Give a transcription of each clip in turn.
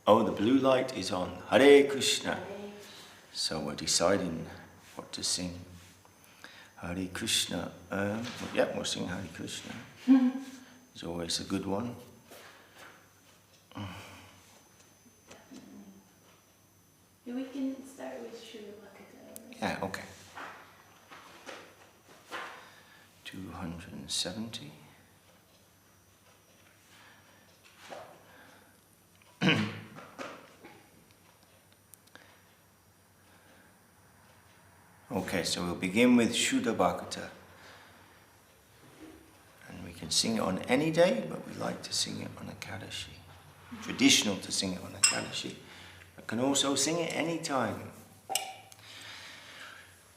Oh, the blue light is on. Hare Krishna. So we're deciding what to sing. Hare Krishna. Yeah, we'll sing Hare Krishna. It's always a good one. Yeah, we can start with Sri Radha. Yeah, okay. 270. Okay, so we'll begin with Shuddha Bhakata. And we can sing it on any day, but we like to sing it on Ekadashi. Traditional to sing it on Ekadashi. But can also sing it any time.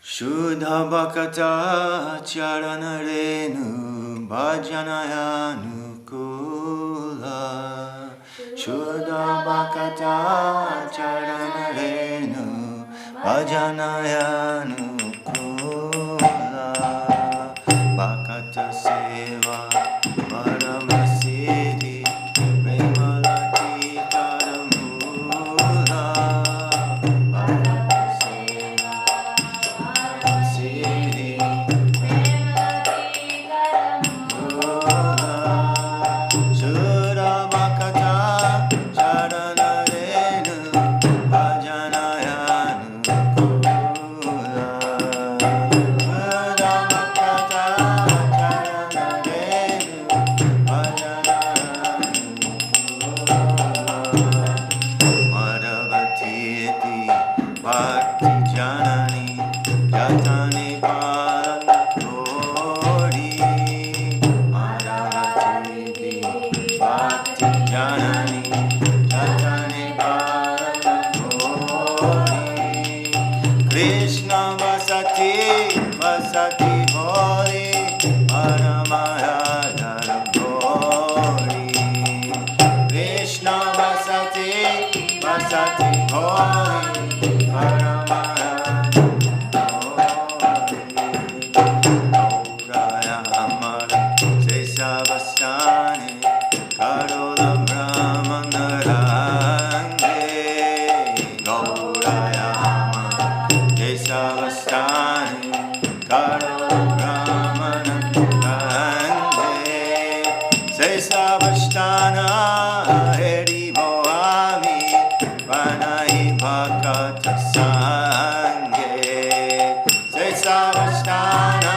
Shuddha Bhakata Charanarenu Bhajanayanu Kula. Shuddha Bhakata Charanarenu Bhajanayanu Kula. Bhakata Seva Paramasiddhi Premalati Karamula. Bhakata Seva Paramasiddhi Premalati Karamula. Shuddha Bhakata Charanarenu Bhajanayanu Kula. Shuddha Bhakata Charanarenu Bhajanayanu Kula. Madhavatiti Bhakti Janani Jatani Paranakori. Madhavatiti Bhakti Janani Jatani Paranakori. Krishna Vasati Vasati Hori Paramaya Dharagori. Krishna Vasati Vasati Hori Paramaya Dharagori. Gauraya Amara Sesavastani Karola Brahmana Range. Gauraya Amara Sesavastani Karola Brahmana Range. Sesavastana Heri Boami Vanai Bhakata Sange. Sesavastana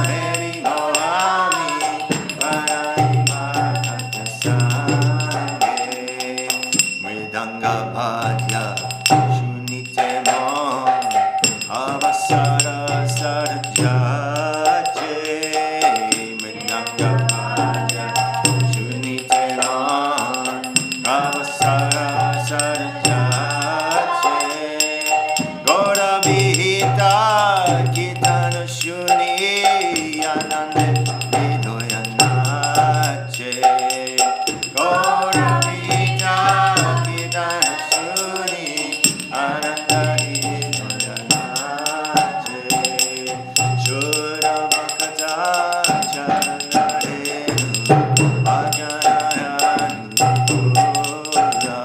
Heri Boami Vanai Bhakata Sange. Mridanga Bhadya Shunite Mon Avasara Sarjache. Mridanga Bhadya Shunite Mon Avasara Sarjache. Gora Vihita Kitana Shuni Anande Vidoyanache. Gora Vihita Kitana Shuni Ananda Vidoyanache. Shuddha Bhakata Charanarenu Bhajanayanu Kula.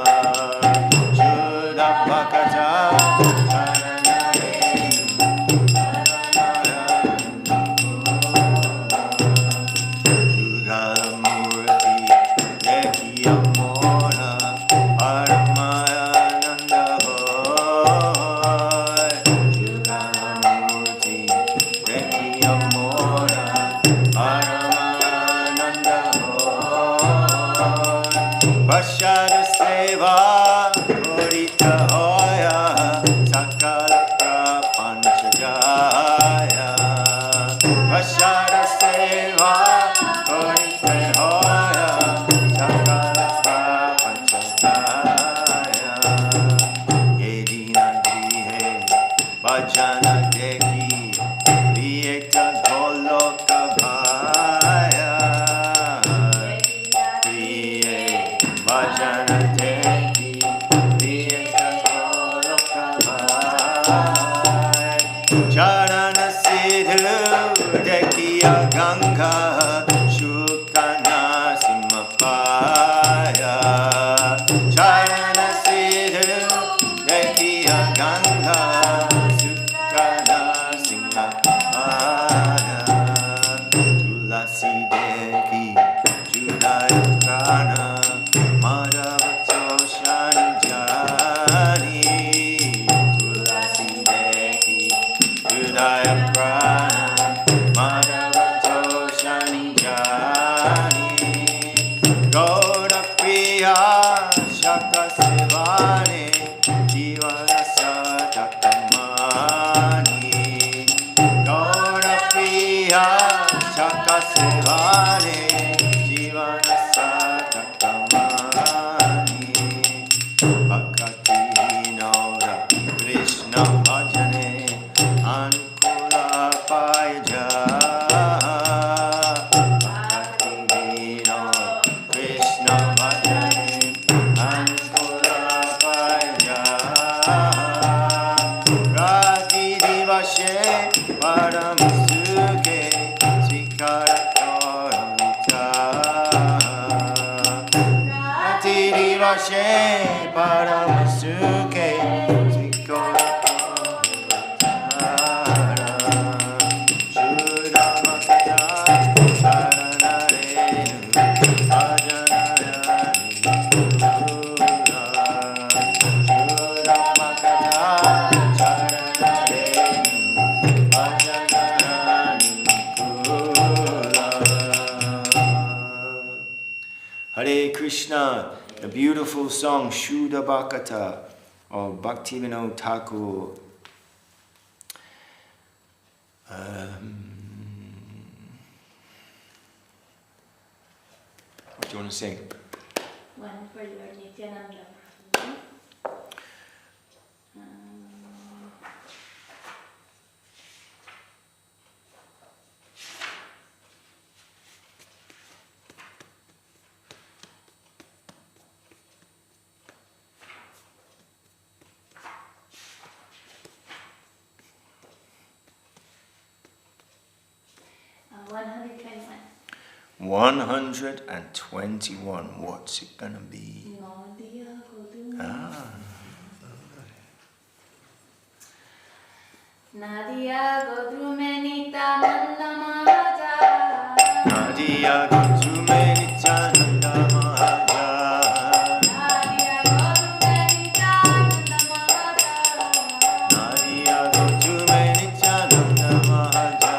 Shuddha Bhakata Charanarenu Bhajanayanu Kula. Yugalamurti Deki Amora Paramayananda Hoy. Yugalamurti Deki Amora Paramayananda Hoy. Vashara Seva Purita Hoya Sakala Prapancha Jaya. Vashara Seva Purita Hoya Sakala Prapancha Jaya. Yedina Grihe Bhajana Deki Viyeka Goloka Bhaya. Priye Bhajana Deki Viyeka Goloka Bhaya. Charana Siddhu Dekiya Ganga Shukana Simapaya. Charana Sevane Jivana Satakamani Bhakati Naura Krishna Bhajane Anukula Paija Bhakati Naura Krishna Bhajane Anukula Paija Rati Divashe Paramasuke Svikara Korita Rati Divashe Paramasuke Svikara Korita Shuddhamakata Sharanarenu Bhajanayani Kula Shuddhamakata Hare Krishna, the beautiful song Shuddha Bhakata of Bhaktivinoda Thakur. What do you want to sing? One for Lord Nityananda Prabhu. 121. What's it gonna be? Nadia Godrumenita Nanda Mahaja. Nadia Godrumenita Nanda Mahaja. Nadia Godrumenita Nanda Mahaja. Nadia Godrumenita Nanda Mahaja.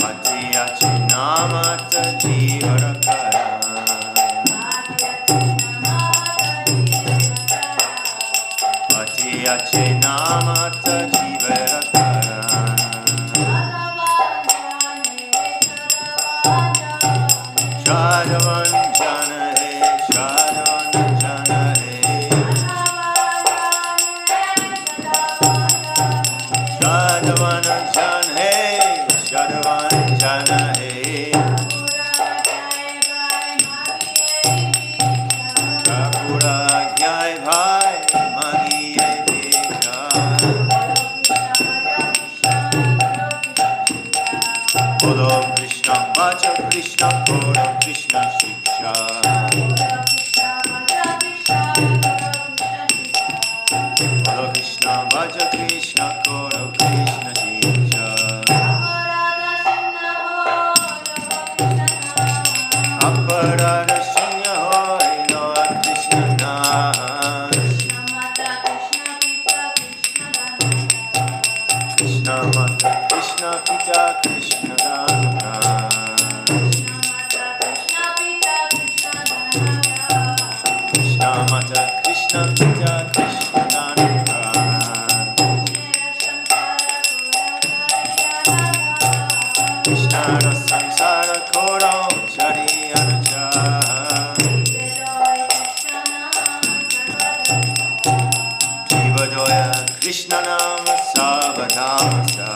Matiya Chinamata Jivarakara. Matiya Chinamata Jivarakara. Shadavan Jana He, Shadavan Jana He. Shadavan Jana He, Shadavan Jana He. Kakura Jai Bhai Magiye Bika. Bolo Krishna Vacha Krishna Bolo Krishna Shiksha. Bolo Krishna Vacha Krishna Bolo Krishna Shiksha. Aparada Sunya Hoy Lord Krishna Nath. Krishna Mata Krishna Pita Krishna Dana. Krishna Mata Krishna Pita Krishna Dana. Krishna Samsara Koro Chari Anuja. Jiva Joya Krishna Nama Savadamasta.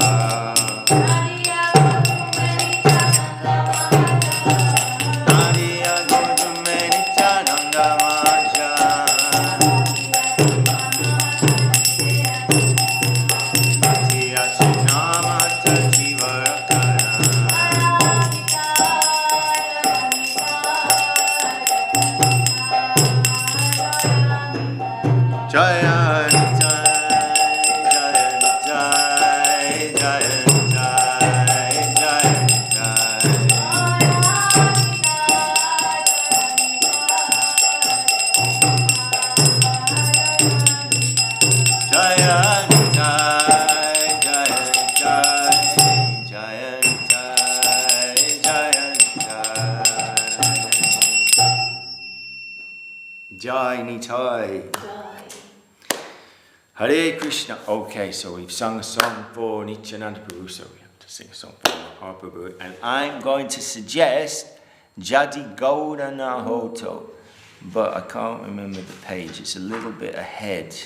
Nadia Godumenita Nanda Maja. Matiya Chinamata Jivarakara. Jaya Nitai, Jaya Nitai, Jaya Nitai, Jaya Nitai. Jaya Nitai, Jaya Nitai, Jaya Nitai, Jaya Nitai. Jai Nitai. Hare Krishna. Okay, so we've sung a song for Nityananda Prabhu, so we have to sing a song for Mahaprabhu. And I'm going to suggest Jadi Gaura Nahoto, but I can't remember the page. It's a little bit ahead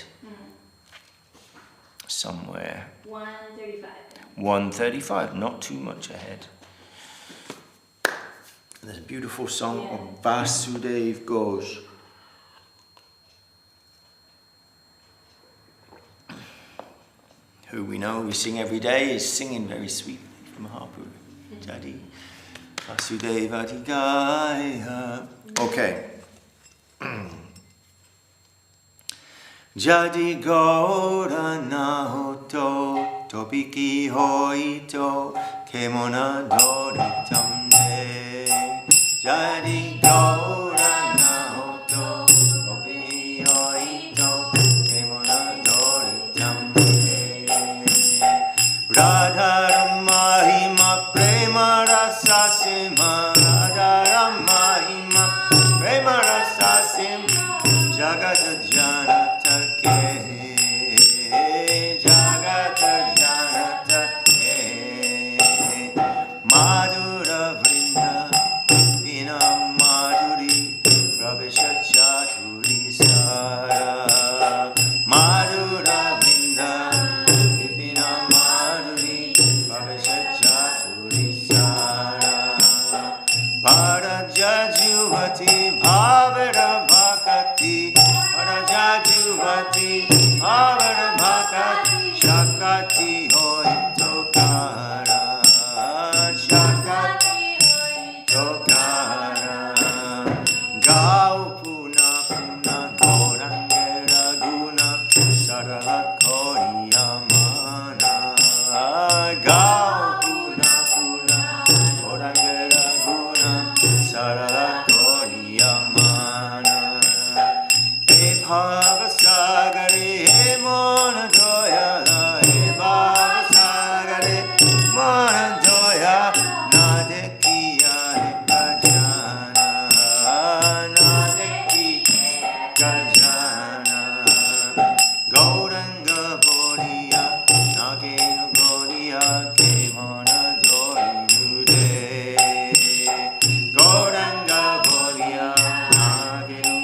somewhere. 135. 135, not too much ahead. There's a beautiful song of Vasudev Ghosh. Who we know we sing every day, is singing very sweetly from Mahaprabhu. Jadi Vasudeva Digaya. Okay. Jadi Gaura Nahoto Topiki Hoito Kemona Doritamde. Jadi Gaura Nahoto Topiki Hoito Kemona Doritamde. Radha Mahima Prema Rasa Sima Radha Mahima Prema Rasa Sim Jagata Janata Ke Jagata Janata Ke Madhura Vrinda Vina Madhuri Pravisha Chaturi Sara Madhura Vrinda Vina Madhuri Pravisha Chaturi Sara Parajajuvati Bhavara Bhakati Parajajuvati Bhavara Bhakati Shakati Hoitokara Shakati Hoitokara Gau Puna Puna Goranga Raguna Sarala Koriyamana Gau Puna Puna Goranga Raguna Sarala Koriyamana He Bhavasagare He Mona Doya He Bhavasagare Mona Doya Nadekiya He Kajana Nadeki Kajana Gauranga Boriya Nagenu Goriya Kemona Dorinude Goranga Boriya Nagenu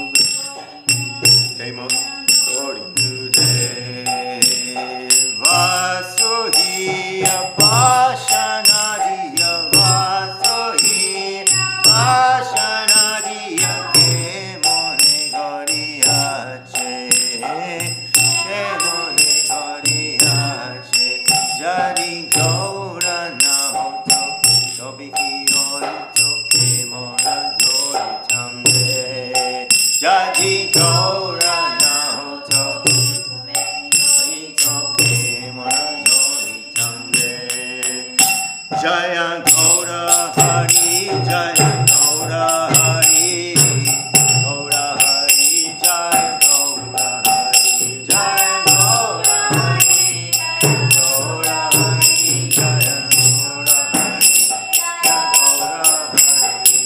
Kemona Dorinude Vasohiya Pashanadiya Vasohiya Pashanadiya Kemone Goriya Che Kemone Goriya Che Jadi Gaura Nahoto Tobiki Orito Kemona Doritamde Jadi Gaura Nahoto Orito Kemona Doritamde Jaya Gaura Hari Jaya Gaura Hari Gaura Hari Jaya Gaura Hari Jaya Gaura Hari Gaura Hari Jaya Gaura Hari Jaya Gaura Hari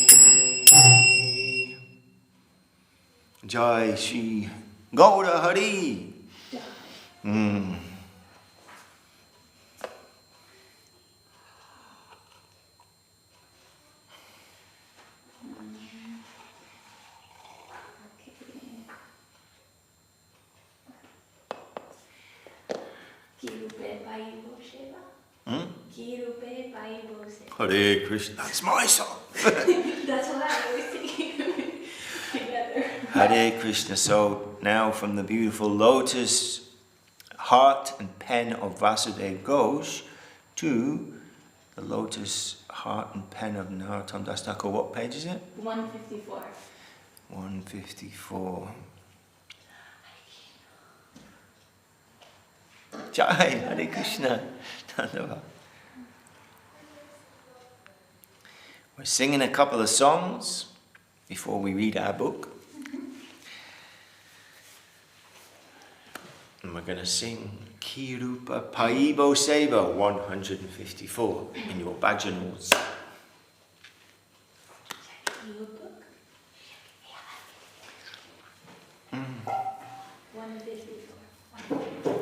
Jai Shri Gaura Hari. Kirupe Paibo Sheva. Kirupe Paibo Sheva. Hare Krishna. That's my song. That's what I was thinking together. Hare Krishna. So now from the beautiful lotus heart and pen of Vasudeva Ghosh to the lotus heart and pen of Narottam Das Thakur. What page is it? 154. 154. Jai Hare Krishna. We're singing a couple of songs before we read our book. And we're going to sing Kirupa Paibo Seva 154 in your bhajan notes. Your book? 154.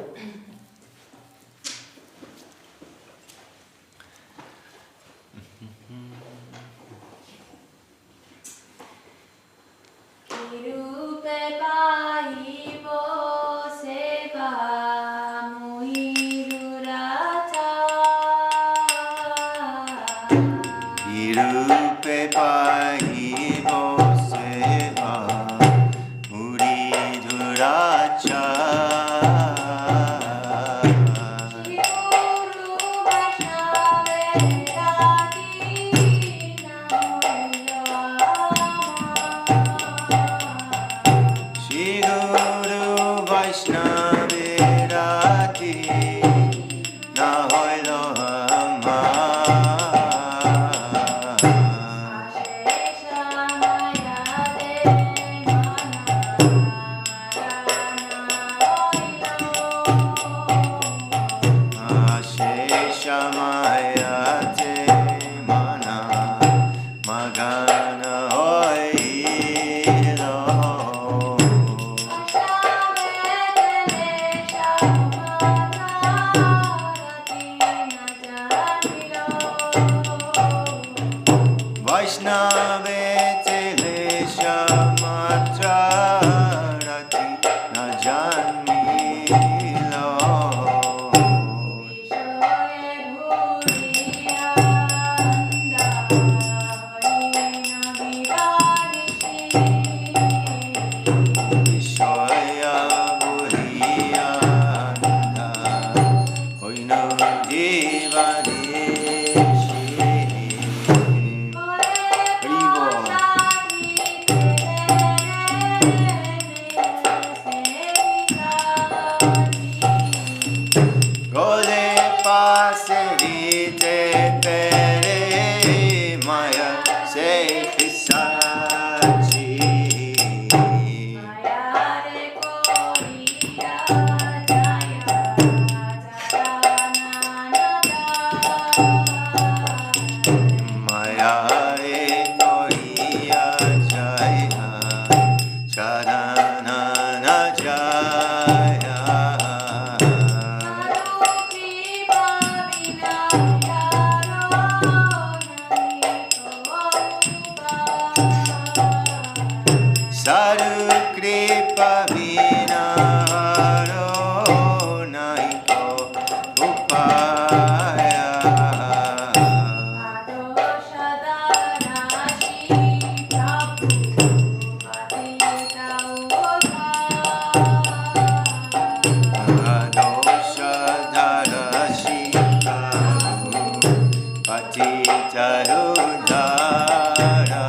paseri te pere maya se pisachi. Maya re koriya jaya, charanana jaya. Sadhu kripa vina haro naiko upaya. Adosha darashi prabhu patita udara.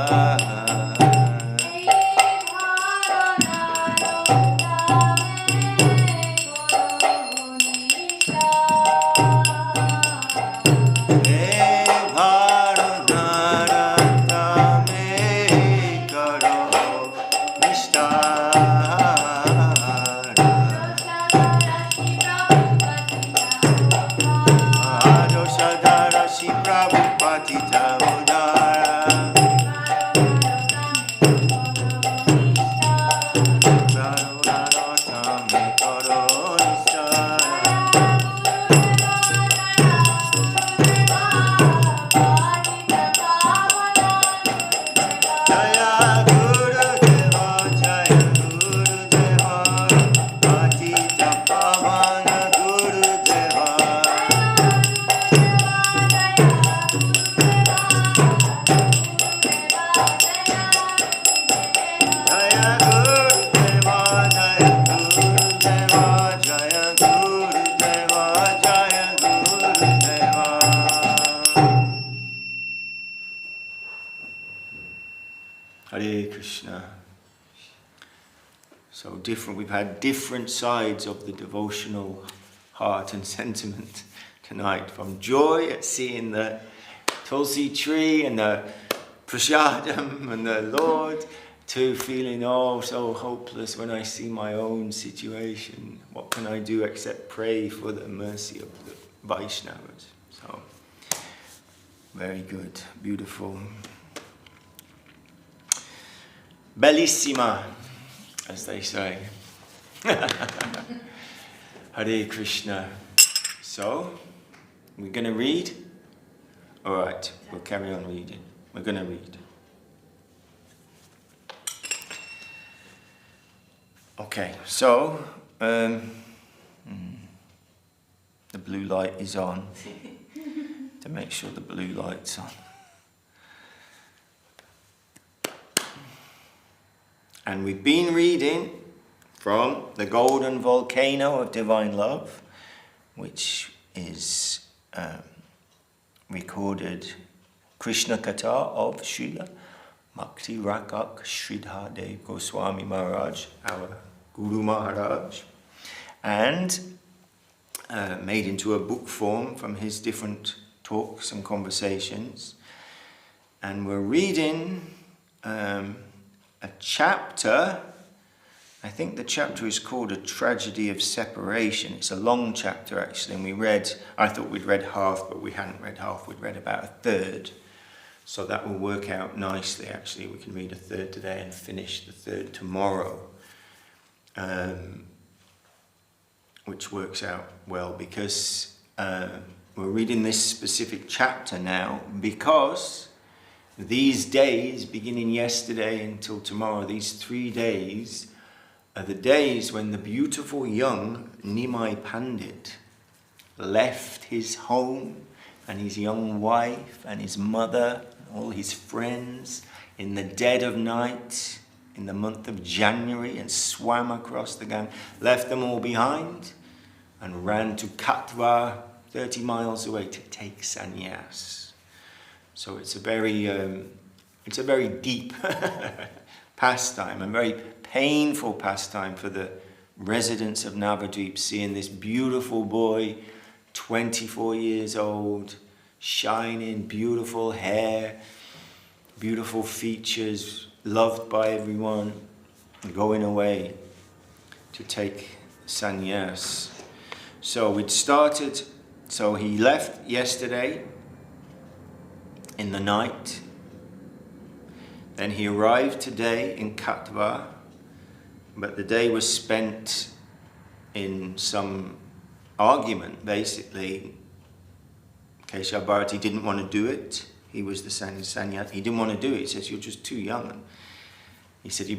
Hare Krishna. So different, we've had different sides of the devotional heart and sentiment tonight, from joy at seeing the Tulsi tree and the prasadam and the Lord, to feeling so hopeless when I see my own situation. What can I do except pray for the mercy of the Vaishnavas? So, very good, beautiful. Bellissima, as they say. Hare Krishna. So, we're going to read? Alright, we'll carry on reading. We're going to read. Okay, so, the blue light is on. To make sure the blue light's on. And we've been reading from the Golden Volcano of Divine Love, which is recorded Krishna Katha of Srila Bhakti Rakak Sridhar Dev Goswami Maharaj, our Guru Maharaj, and made into a book form from his different talks and conversations. And we're reading a chapter. I think the chapter is called A Tragedy of Separation. It's a long chapter actually, and I thought we'd read half, but we hadn't read half, we'd read about a third. So that will work out nicely actually. We can read a third today and finish the third tomorrow. Which works out well because we're reading this specific chapter now because these days, beginning yesterday until tomorrow, these 3 days are the days when the beautiful young Nimai Pandit left his home and his young wife and his mother, all his friends, in the dead of night, in the month of January, and swam across the Ganges, left them all behind and ran to Katwa, 30 miles away, to take sannyas. So it's a very deep pastime, a very painful pastime for the residents of Navadvip, seeing this beautiful boy 24 years old, shining, beautiful hair, beautiful features, loved by everyone, going away to take sannyas. So we'd started, so he left yesterday in the night. Then he arrived today in Katwa, but the day was spent in some argument, basically. Keshavarti didn't want to do it. He was the sannyas. He didn't want to do it. He says, you're just too young. And he said,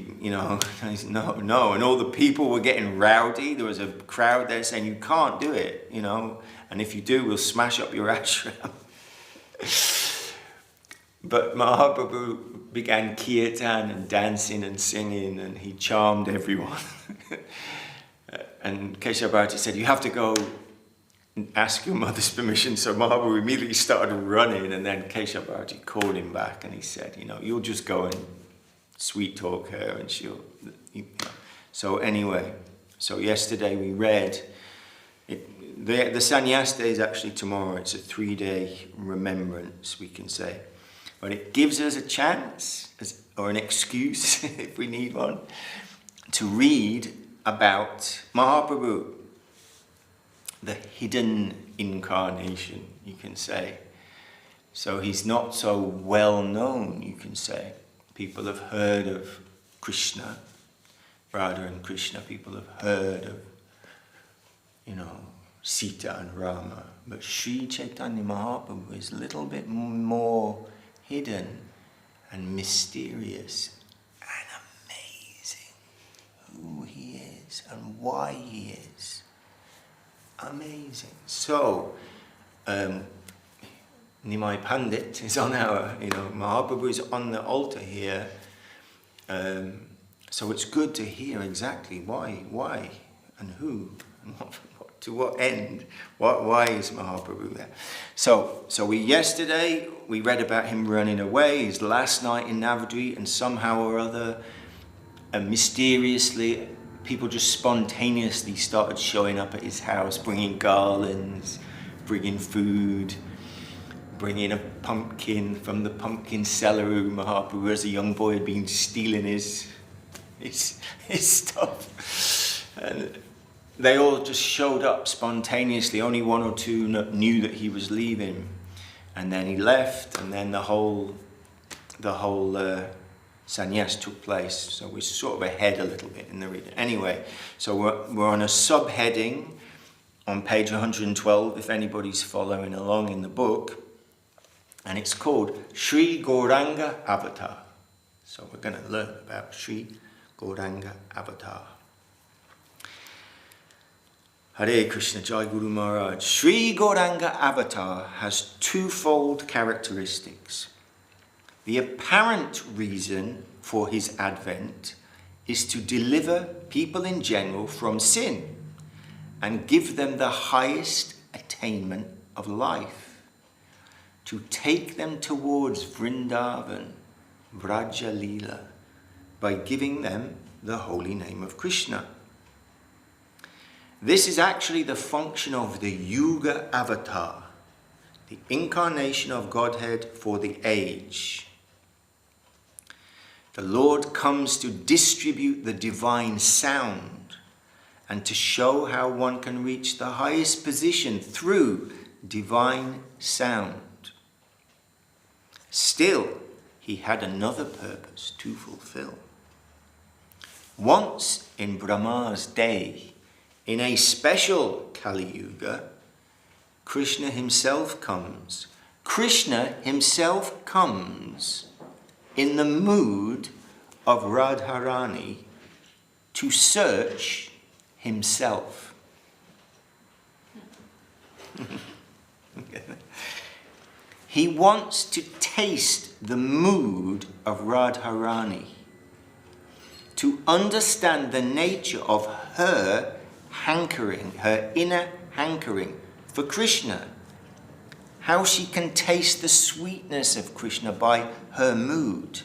no. And all the people were getting rowdy. There was a crowd there saying, you can't do it, And if you do, we'll smash up your ashram. But Mahaprabhu began kirtan and dancing and singing, and he charmed everyone. And Keshavarti said, you have to go and ask your mother's permission. So Mahaprabhu immediately started running, and then Keshavarti called him back and he said, you'll just go and sweet talk her and she'll... So anyway, so yesterday we read, the sannyas day is actually tomorrow. It's a 3-day remembrance, we can say. But it gives us a chance, or an excuse, if we need one, to read about Mahaprabhu, the hidden incarnation, you can say. So he's not so well known, you can say. People have heard of Krishna, Radha and Krishna. People have heard of, Sita and Rama. But Sri Chaitanya Mahaprabhu is a little bit more hidden and mysterious and amazing. Who he is and why he is. Amazing. So, Nimai Pandit is on our, Mahaprabhu is on the altar here. So it's good to hear exactly why and who and to what end. Why is Mahaprabhu there? So yesterday we read about him running away, his last night in Navadvip, and somehow or other, mysteriously, people just spontaneously started showing up at his house, bringing garlands, bringing food, bringing a pumpkin from the pumpkin seller who Mahaprabhu as a young boy had been stealing his stuff. And they all just showed up spontaneously. Only one or two knew that he was leaving. And then he left, and then the whole sannyas took place. So we're sort of ahead a little bit in the reading. Anyway, so we're on a subheading on page 112, if anybody's following along in the book. And it's called Sri Goranga Avatar. So we're going to learn about Sri Goranga Avatar. Hare Krishna, Jai Guru Maharaj. Sri Goranga Avatar has twofold characteristics. The apparent reason for his advent is to deliver people in general from sin and give them the highest attainment of life, to take them towards Vrindavan, Vraja Leela, by giving them the holy name of Krishna. This is actually the function of the Yuga Avatar, the incarnation of Godhead for the age. The Lord comes to distribute the divine sound and to show how one can reach the highest position through divine sound. Still, he had another purpose to fulfill. Once in Brahma's day, in a special Kali Yuga, Krishna himself comes. Krishna himself comes in the mood of Radharani to search himself. He wants to taste the mood of Radharani, to understand the nature of her hankering, her inner hankering for Krishna, how she can taste the sweetness of Krishna by her mood,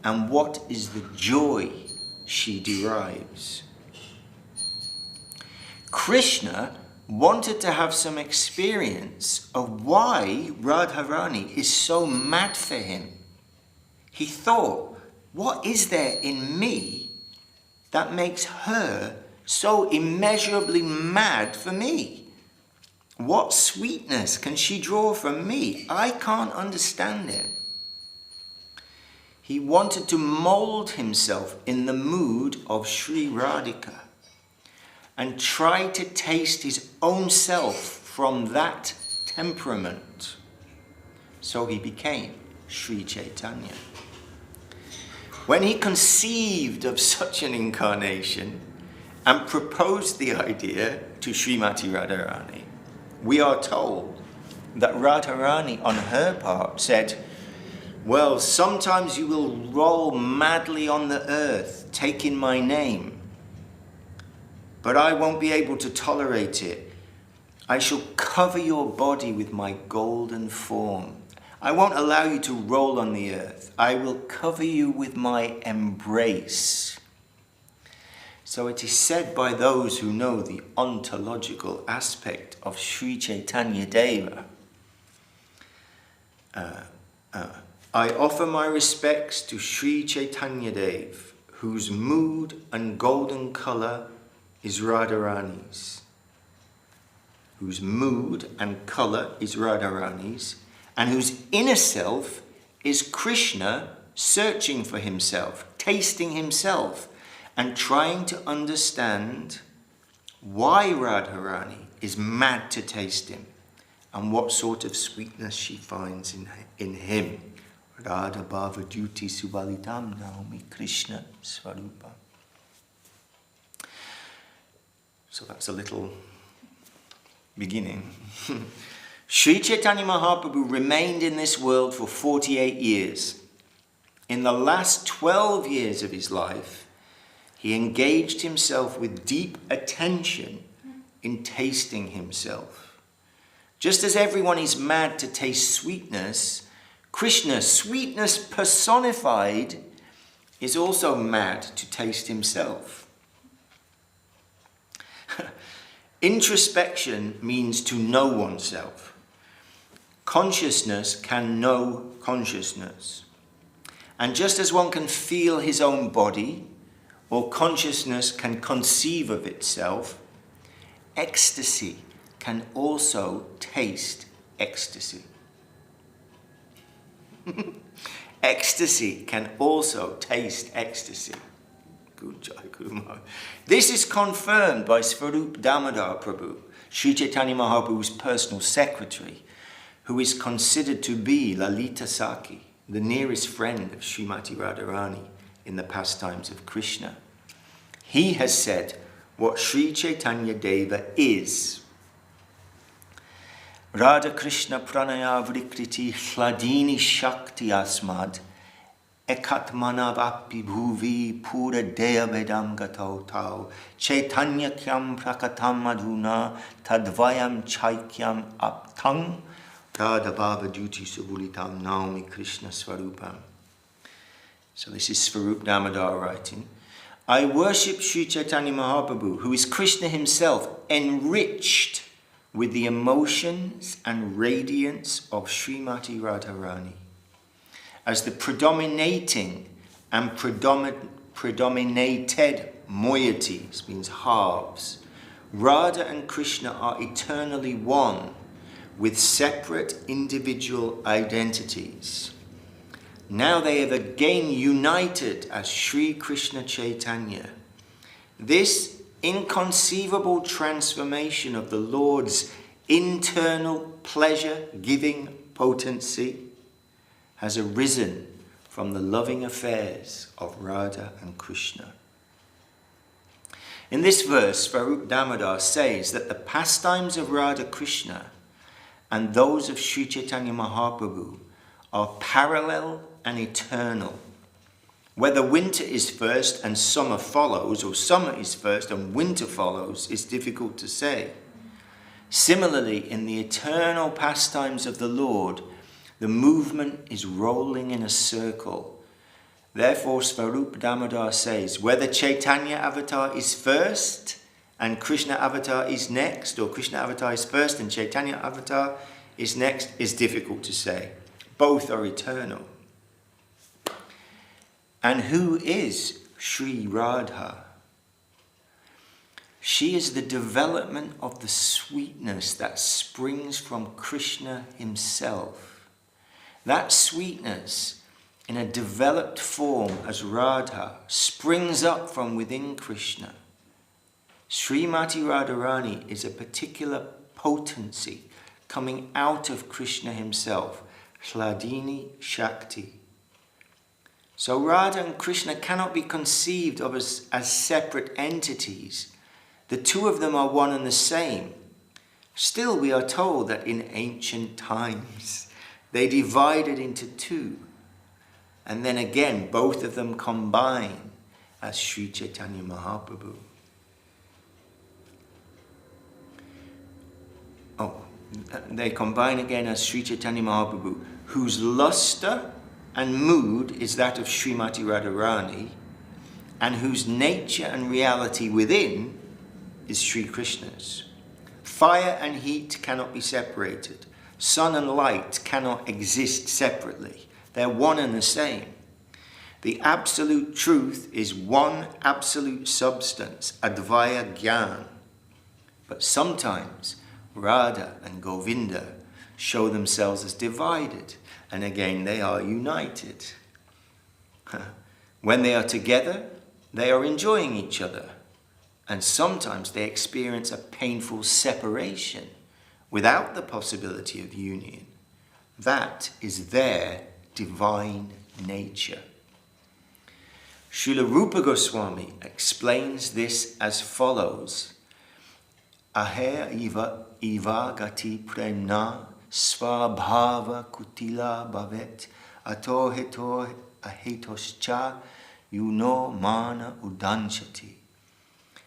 and what is the joy she derives. Krishna wanted to have some experience of why Radharani is so mad for him. He thought, what is there in me that makes her so immeasurably mad for me? What sweetness can she draw from me? I can't understand it. He wanted to mold himself in the mood of Sri Radhika and try to taste his own self from that temperament. So he became Sri Chaitanya. When he conceived of such an incarnation and proposed the idea to Srimati Radharani, we are told that Radharani on her part said, well, sometimes you will roll madly on the earth, taking my name, but I won't be able to tolerate it. I shall cover your body with my golden form. I won't allow you to roll on the earth. I will cover you with my embrace. So it is said by those who know the ontological aspect of Sri Chaitanya Deva. I offer my respects to Sri Chaitanya Dev, whose mood and golden colour is Radharani's. Whose mood and colour is Radharani's, and whose inner self is Krishna searching for himself, tasting himself, and trying to understand why Radharani is mad to taste him and what sort of sweetness she finds in him. Radha Bhava Duti Subalitam Naomi Krishna Swarupa. So that's a little beginning. Sri Chaitanya Mahaprabhu remained in this world for 48 years. In the last 12 years of his life, he engaged himself with deep attention in tasting himself. Just as everyone is mad to taste sweetness, Krishna, sweetness personified, is also mad to taste himself. Introspection means to know oneself. Consciousness can know consciousness. And just as one can feel his own body, or consciousness can conceive of itself, ecstasy can also taste ecstasy. Ecstasy can also taste ecstasy. Good job, Guru. This is confirmed by Svarup Damodar Prabhu, Sri Chaitanya Mahaprabhu's personal secretary, who is considered to be Lalita Saki, the nearest friend of Srimati Radharani in the pastimes of Krishna. He has said what Sri Chaitanya Deva is. Radha Krishna Pranaya Vrikriti Hladini Shakti Asmad Ekatmanavapi Bhuvi Pura Deya Vedam Gato Tau Chaitanya Kyam Prakatam Madhuna Tadvayam Chaikyam Aptang Radha Bhava Duti Subulitam Naomi Krishna Swarupam. So this is Svarup Damodar writing. I worship Sri Chaitanya Mahaprabhu, who is Krishna himself, enriched with the emotions and radiance of Srimati Radharani, as the predominating and predominated moieties, means halves. Radha and Krishna are eternally one, with separate individual identities. Now they have again united as Sri Krishna Chaitanya. This inconceivable transformation of the Lord's internal pleasure-giving potency has arisen from the loving affairs of Radha and Krishna. In this verse, Svarup Damodar says that the pastimes of Radha Krishna and those of Sri Chaitanya Mahaprabhu are parallel and eternal. Whether winter is first and summer follows, or summer is first and winter follows, is difficult to say. Similarly, in the eternal pastimes of the Lord, the movement is rolling in a circle. Therefore, Svarup Damodar says, whether Chaitanya Avatar is first and Krishna Avatar is next, or Krishna Avatar is first and Chaitanya Avatar is next, is difficult to say. Both are eternal. And who is Sri Radha? She is the development of the sweetness that springs from Krishna himself. That sweetness, in a developed form as Radha, springs up from within Krishna. Srimati Radharani is a particular potency coming out of Krishna himself, Hladini Shakti. So Radha and Krishna cannot be conceived of as separate entities. The two of them are one and the same. Still, we are told that in ancient times they divided into two. And then again, both of them combine as Sri Chaitanya Mahaprabhu. They combine again as Sri Chaitanya Mahaprabhu, whose luster and mood is that of Srimati Radharani, and whose nature and reality within is Sri Krishna's. Fire and heat cannot be separated. Sun and light cannot exist separately. They're one and the same. The absolute truth is one absolute substance, Advaya Gyan. But sometimes Radha and Govinda show themselves as divided, and again they are united. When they are together, they are enjoying each other, and sometimes they experience a painful separation without the possibility of union. That is their divine nature. Srila Rupa Goswami explains this as follows. Ahaya iva gati premna svabhava kutila bhavet ato heto ahetoscha yuno mana udanchati.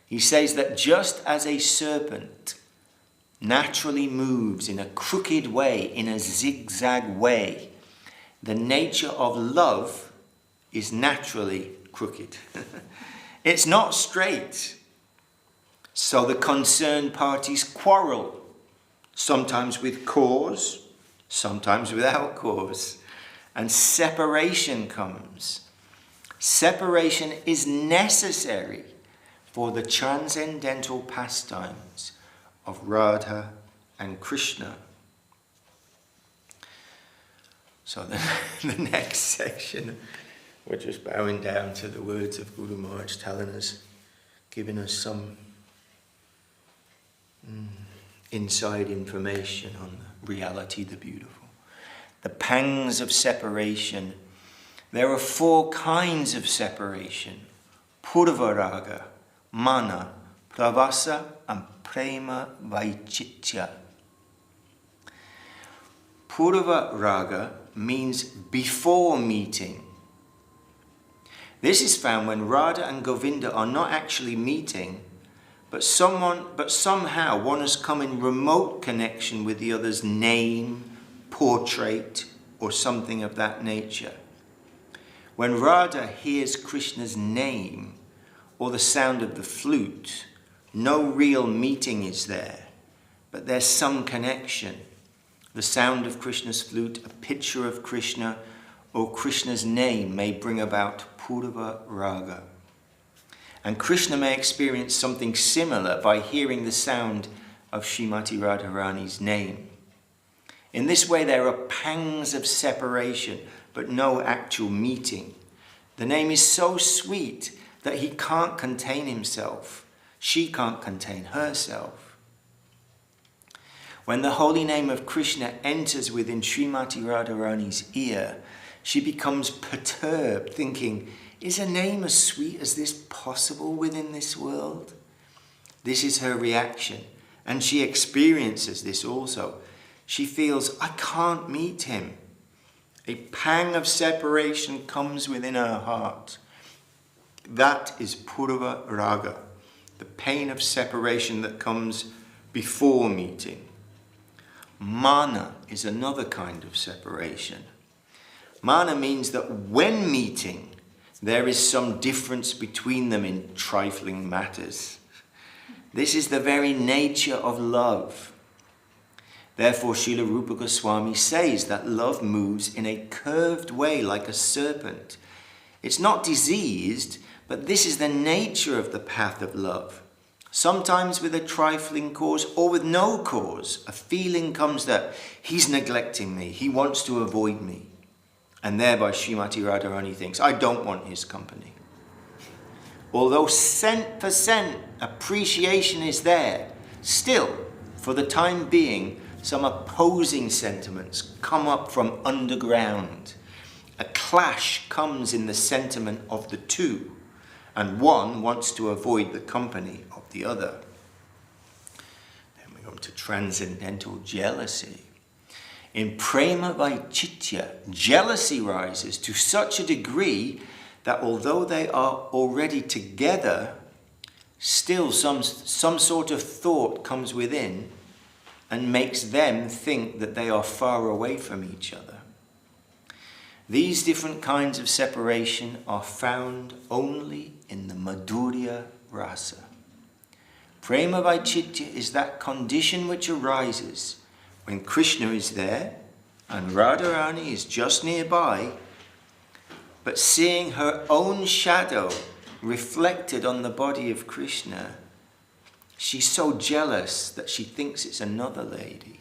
He says that just as a serpent naturally moves in a crooked way, in a zigzag way, the nature of love is naturally crooked. It's not straight. So the concerned parties quarrel, sometimes with cause, sometimes without cause, and separation comes. Separation is necessary for the transcendental pastimes of Radha and Krishna. So the next section, we're just bowing down to the words of Guru Maharaj telling us, giving us some inside information on the reality, the beautiful. The pangs of separation. There are 4 kinds of separation. Purva raga, mana, pravasa, and prema vaichitya. Purva raga means before meeting. This is found when Radha and Govinda are not actually meeting, but somehow one has come in remote connection with the other's name, portrait, or something of that nature. When Radha hears Krishna's name or the sound of the flute, no real meeting is there, but there's some connection. The sound of Krishna's flute, a picture of Krishna, or Krishna's name may bring about Purva Raga. And Krishna may experience something similar by hearing the sound of Srimati Radharani's name. In this way, there are pangs of separation, but no actual meeting. The name is so sweet that he can't contain himself. She can't contain herself. When the holy name of Krishna enters within Srimati Radharani's ear, she becomes perturbed, thinking, is a name as sweet as this possible within this world? This is her reaction, and she experiences this also. She feels, I can't meet him. A pang of separation comes within her heart. That is Purva Raga, the pain of separation that comes before meeting. Mana is another kind of separation. Mana means that when meeting, there is some difference between them in trifling matters. This is the very nature of love. Therefore, Srila Rupa Goswami says that love moves in a curved way like a serpent. It's not diseased, but this is the nature of the path of love. Sometimes with a trifling cause or with no cause, a feeling comes that he's neglecting me, he wants to avoid me. And thereby Srimati Radharani thinks, I don't want his company. Although cent per cent appreciation is there, still, for the time being, some opposing sentiments come up from underground. A clash comes in the sentiment of the two, and one wants to avoid the company of the other. Then we go to transcendental jealousy. In prema vaichitya, jealousy rises to such a degree that although they are already together, still some sort of thought comes within and makes them think that they are far away from each other. These different kinds of separation are found only in the Madhurya Rasa. Prema Vaichitya is that condition which arises when Krishna is there and Radharani is just nearby, but seeing her own shadow reflected on the body of Krishna, she's so jealous that she thinks it's another lady.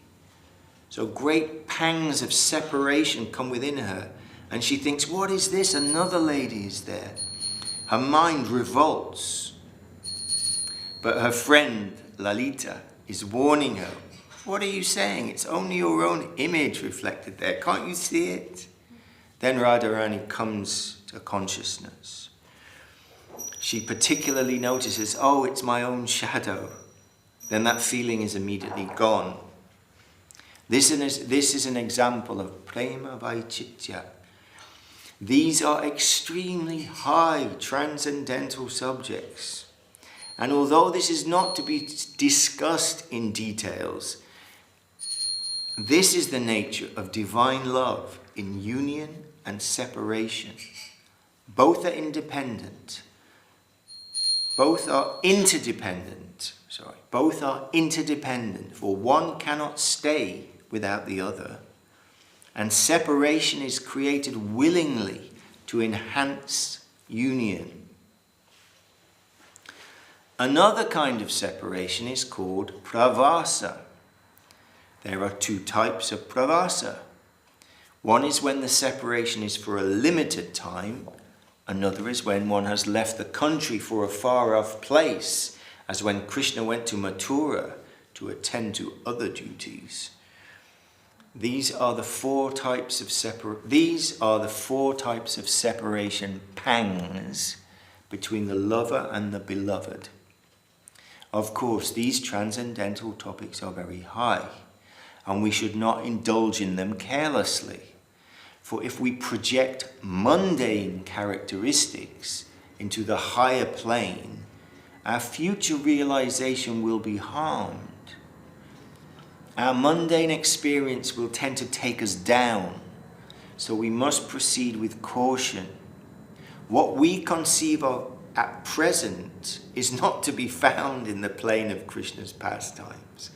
So great pangs of separation come within her, and she thinks, what is this? Another lady is there. Her mind revolts. But her friend, Lalita, is warning her. What are you saying? It's only your own image reflected there. Can't you see it? Then Radharani comes to consciousness. She particularly notices, oh, it's my own shadow. Then that feeling is immediately gone. This is an example of prema vaichitya. These are extremely high transcendental subjects. And although this is not to be discussed in details, this is the nature of divine love in union and separation. Both are independent. Both are interdependent. Both are interdependent, for one cannot stay without the other. And separation is created willingly to enhance union. Another kind of separation is called pravasa. There are two types of pravasa. One is when the separation is for a limited time. Another is when one has left the country for a far-off place, as when Krishna went to Mathura to attend to other duties. These are the four types of separation pangs between the lover and the beloved. Of course, these transcendental topics are very high, and we should not indulge in them carelessly. For if we project mundane characteristics into the higher plane, our future realization will be harmed. Our mundane experience will tend to take us down, so we must proceed with caution. What we conceive of at present is not to be found in the plane of Krishna's pastimes.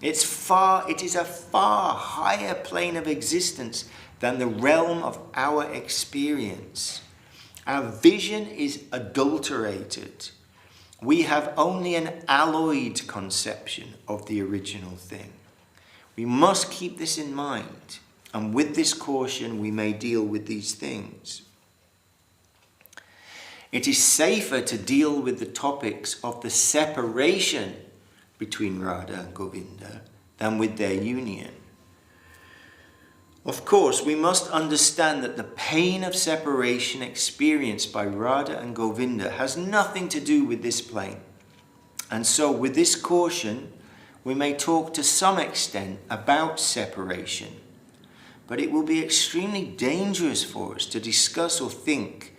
It is a far higher plane of existence than the realm of our experience. Our vision is adulterated. We have only an alloyed conception of the original thing. We must keep this in mind, and with this caution we may deal with these things. It is safer to deal with the topics of the separation between Radha and Govinda than with their union. Of course, we must understand that the pain of separation experienced by Radha and Govinda has nothing to do with this plane. And so, with this caution, we may talk to some extent about separation, but it will be extremely dangerous for us to discuss or think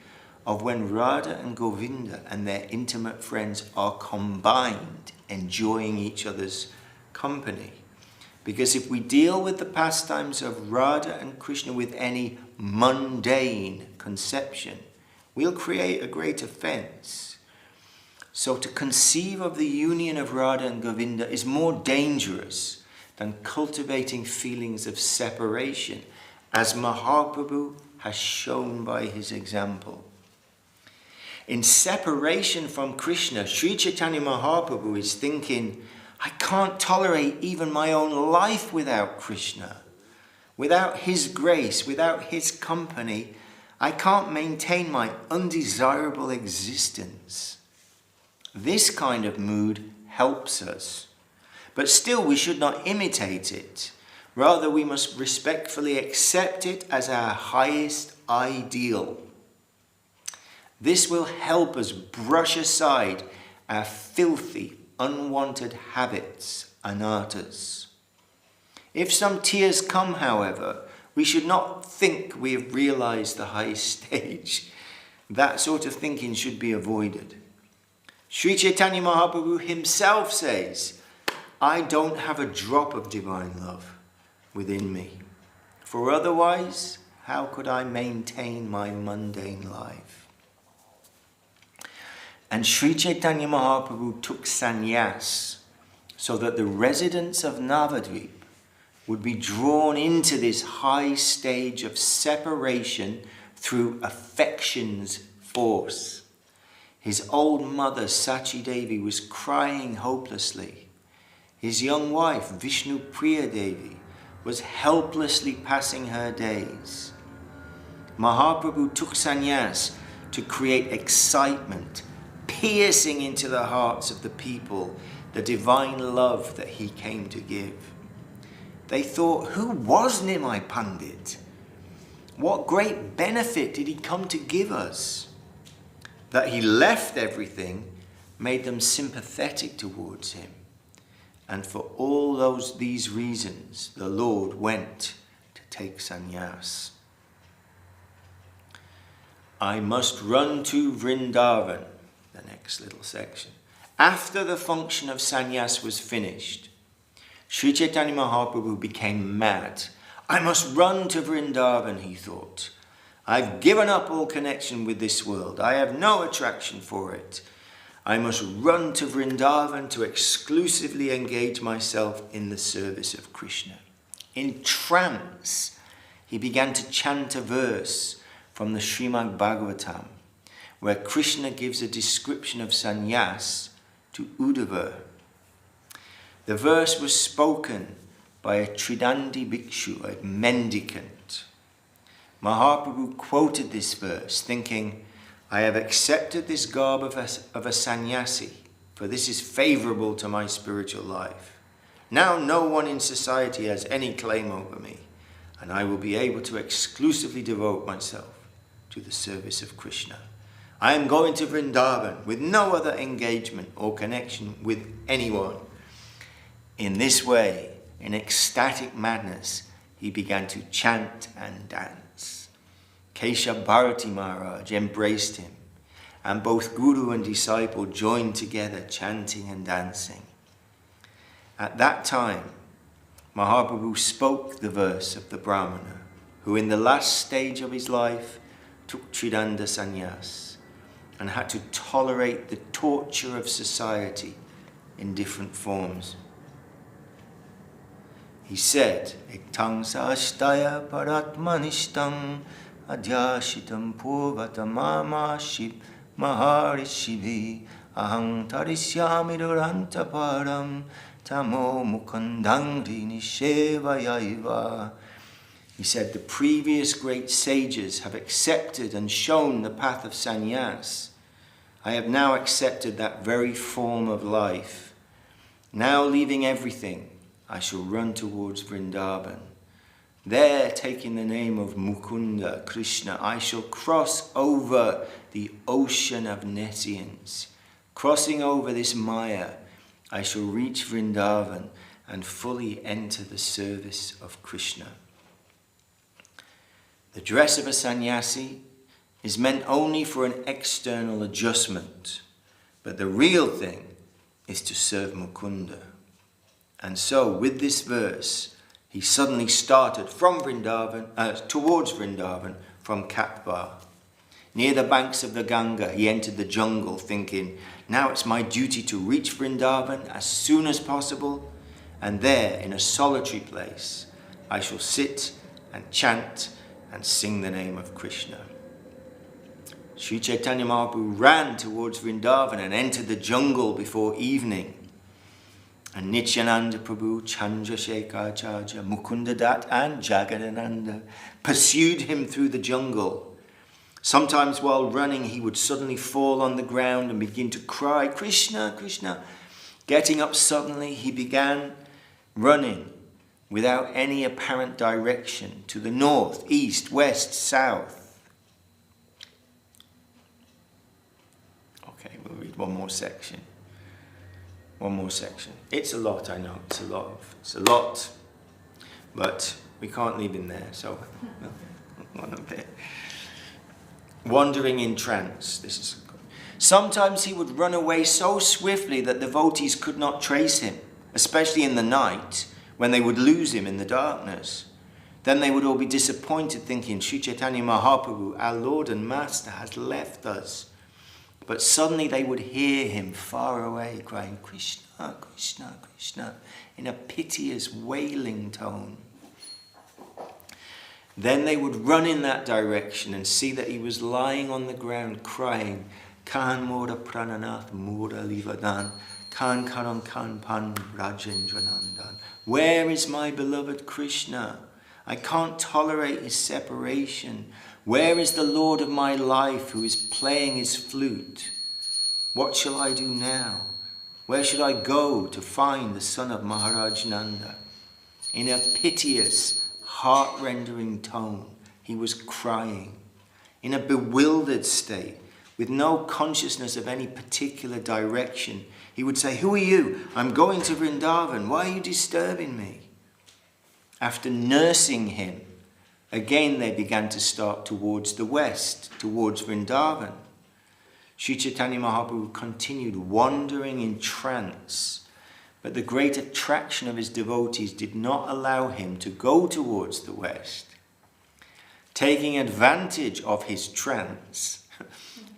of when Radha and Govinda and their intimate friends are combined, enjoying each other's company. Because if we deal with the pastimes of Radha and Krishna with any mundane conception, we'll create a great offense. So to conceive of the union of Radha and Govinda is more dangerous than cultivating feelings of separation, as Mahaprabhu has shown by his example. In separation from Krishna, Sri Chaitanya Mahaprabhu is thinking, I can't tolerate even my own life without Krishna. Without his grace, without his company, I can't maintain my undesirable existence. This kind of mood helps us, but still we should not imitate it. Rather, we must respectfully accept it as our highest ideal. This will help us brush aside our filthy, unwanted habits, anarthas. If some tears come, however, we should not think we have realized the highest stage. That sort of thinking should be avoided. Sri Chaitanya Mahaprabhu himself says, I don't have a drop of divine love within me, for otherwise, how could I maintain my mundane life? And Sri Chaitanya Mahaprabhu took sannyas so that the residents of Navadvip would be drawn into this high stage of separation through affection's force. His old mother Sachi Devi was crying hopelessly. His young wife Vishnu Priya Devi was helplessly passing her days. Mahaprabhu took sannyas to create excitement, piercing into the hearts of the people the divine love that he came to give. They thought, who was Nimai Pandit? What great benefit did he come to give us? That he left everything made them sympathetic towards him. And for all these reasons, the Lord went to take sannyas. I must run to Vrindavan, the next little section. After the function of sannyas was finished, Sri Chaitanya Mahaprabhu became mad. I must run to Vrindavan, he thought. I've given up all connection with this world. I have no attraction for it. I must run to Vrindavan to exclusively engage myself in the service of Krishna. In trance, he began to chant a verse from the Srimad Bhagavatam, where Krishna gives a description of sannyas to Uddhava. The verse was spoken by a Tridandi Bhikshu, a mendicant. Mahaprabhu quoted this verse, thinking, I have accepted this garb of a sannyasi, for this is favourable to my spiritual life. Now no one in society has any claim over me, and I will be able to exclusively devote myself to the service of Krishna. I am going to Vrindavan with no other engagement or connection with anyone. In this way, in ecstatic madness, he began to chant and dance. Keshavarati Maharaj embraced him, and both guru and disciple joined together chanting and dancing. At that time, Mahaprabhu spoke the verse of the Brahmana, who in the last stage of his life took Tridanda sannyas and had to tolerate the torture of society in different forms. He said, Ektang sashtaya paratmanishtam adyashitam purvatamamaship maharishivi ahang tarishyamidurantaparam tamo mukandangri nishevayaiva. He said, the previous great sages have accepted and shown the path of sannyas. I have now accepted that very form of life. Now leaving everything, I shall run towards Vrindavan. There, taking the name of Mukunda, Krishna, I shall cross over the ocean of nescience. Crossing over this Maya, I shall reach Vrindavan and fully enter the service of Krishna. The dress of a sannyasi is meant only for an external adjustment, but the real thing is to serve Mukunda. And so, with this verse, he suddenly started from Vrindavan, towards Vrindavan from Katwa. Near the banks of the Ganga, he entered the jungle thinking, now it's my duty to reach Vrindavan as soon as possible, and there, in a solitary place, I shall sit and chant and sing the name of Krishna. Sri Chaitanya Mahaprabhu ran towards Vrindavan and entered the jungle before evening. And Nityananda Prabhu, Chandrasekhar Acharya, Mukunda Dat and Jagadananda pursued him through the jungle. Sometimes while running, he would suddenly fall on the ground and begin to cry, Krishna, Krishna. Getting up suddenly, he began running without any apparent direction to the north, east, west, south. Okay, we'll read one more section. It's a lot, I know, it's a lot, but we can't leave him there, so one a bit. Wandering in trance, this is good. Sometimes he would run away so swiftly that devotees could not trace him, especially in the night, when they would lose him in the darkness. Then they would all be disappointed, thinking, Sri Chaitanya Mahaprabhu, our Lord and Master, has left us. But suddenly they would hear him far away crying, Krishna, Krishna, Krishna, in a piteous wailing tone. Then they would run in that direction and see that he was lying on the ground crying, Kan Mora Prananath Mora Livadan, Kan Karan Kan Pan Rajendranandan. Where is my beloved Krishna? I can't tolerate his separation. Where is the Lord of my life who is playing his flute? What shall I do now? Where should I go to find the son of Maharaj Nanda? In a piteous, heart-rending tone, he was crying. In a bewildered state, with no consciousness of any particular direction, he would say, who are you? I'm going to Vrindavan. Why are you disturbing me? After nursing him, again they began to start towards the west, towards Vrindavan. Sri Chaitanya Mahaprabhu continued wandering in trance, but the great attraction of his devotees did not allow him to go towards the west. Taking advantage of his trance,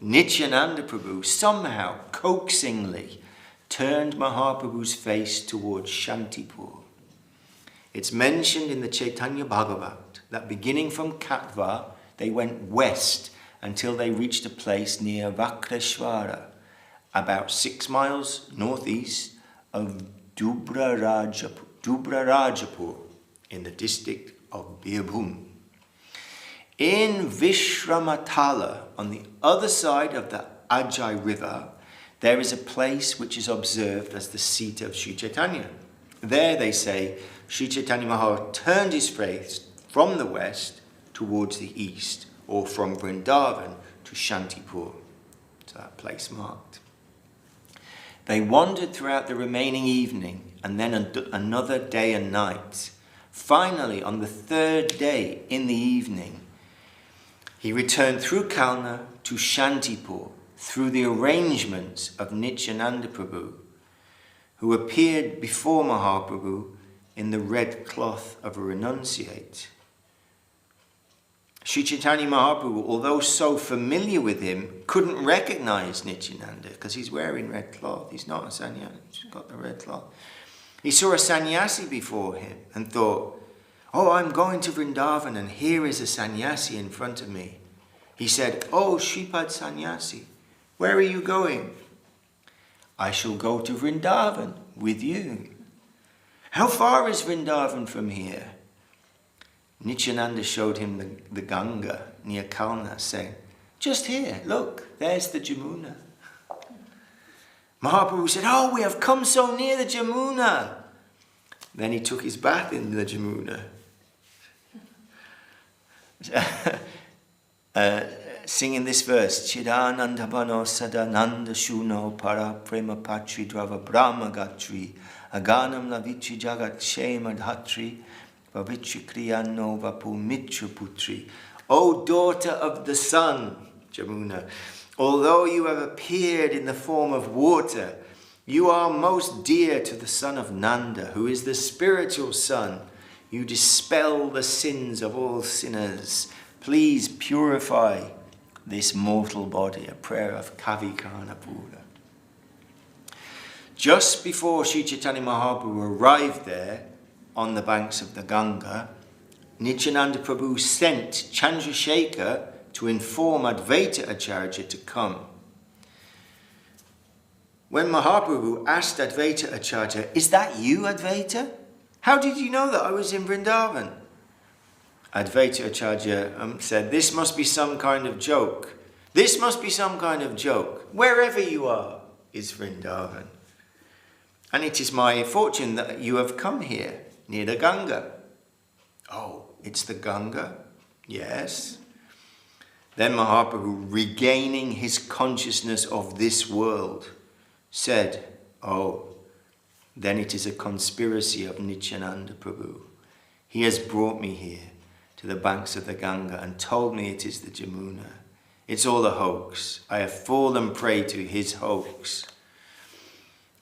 Nityananda Prabhu somehow coaxingly turned Mahaprabhu's face towards Shantipur. It's mentioned in the Chaitanya Bhagavat that beginning from Katva, they went west until they reached a place near Vakreshwara, about 6 miles northeast of Dubrarajapur in the district of Birbhum. In Vishramatala, on the other side of the Ajay River, there is a place which is observed as the seat of Sri Chaitanya. There, they say, Sri Chaitanya Mahaprabhu turned his face from the west towards the east, or from Vrindavan to Shantipur, to that place marked. They wandered throughout the remaining evening, and then another day and night. Finally, on the 3rd day in the evening, he returned through Kalna to Shantipur through the arrangements of Nityananda Prabhu, who appeared before Mahaprabhu in the red cloth of a renunciate. Sri Chaitanya Mahaprabhu, although so familiar with him, couldn't recognize Nityananda because he's wearing red cloth. He's not a sannyasi, he's got the red cloth. He saw a sannyasi before him and thought, oh, I'm going to Vrindavan and here is a sannyasi in front of me. He said, oh, Shripad Sannyasi, where are you going? I shall go to Vrindavan with you. How far is Vrindavan from here? Nityananda showed him the Ganga near Kalna, saying, just here, look, there's the Jamuna. Mahaprabhu said, oh, we have come so near the Jamuna. Then he took his bath in the Jamuna. Singing this verse, Chidanandabano Sadananda Shuno Para Prema Patri Drava Brahma Gatri Aganam Lavichi Jagat Shema Dhatri Vavitri Kriyano Vapu Mitra Putri. O daughter of the sun, Jamuna, although you have appeared in the form of water, you are most dear to the son of Nanda, who is the spiritual son. You dispel the sins of all sinners. Please purify this mortal body, a prayer of Kavikana Pura. Just before Sri Chaitanya Mahaprabhu arrived there on the banks of the Ganga, Nityananda Prabhu sent Chandrasekhar to inform Advaita Acharya to come. When Mahaprabhu asked Advaita Acharya, "Is that you, Advaita? How did you know that I was in Vrindavan?" Advaita Acharya said, "This must be some kind of joke. This must be some kind of joke. Wherever you are is Vrindavan. And it is my fortune that you have come here, near the Ganga." "Oh, it's the Ganga?" "Yes." Then Mahaprabhu, regaining his consciousness of this world, said, "Oh, then it is a conspiracy of Nityananda Prabhu. He has brought me here to the banks of the Ganga and told me it is the Jamuna. It's all a hoax. I have fallen prey to his hoax."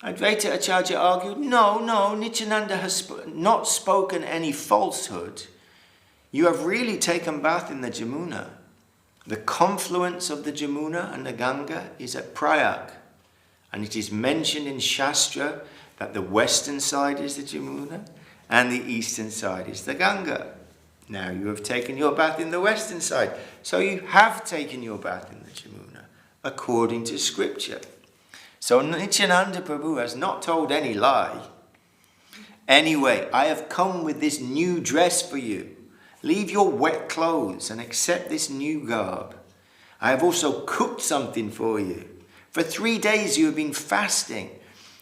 Advaita Acharya argued, No, Nityananda has not spoken any falsehood. You have really taken bath in the Jamuna. The confluence of the Jamuna and the Ganga is at Prayag, and it is mentioned in Shastra that the western side is the Jamuna and the eastern side is the Ganga. Now you have taken your bath in the western side, so you have taken your bath in the Jamuna, according to scripture. So Nityananda Prabhu has not told any lie. "Anyway, I have come with this new dress for you. Leave your wet clothes and accept this new garb. I have also cooked something for you. For 3 days you have been fasting,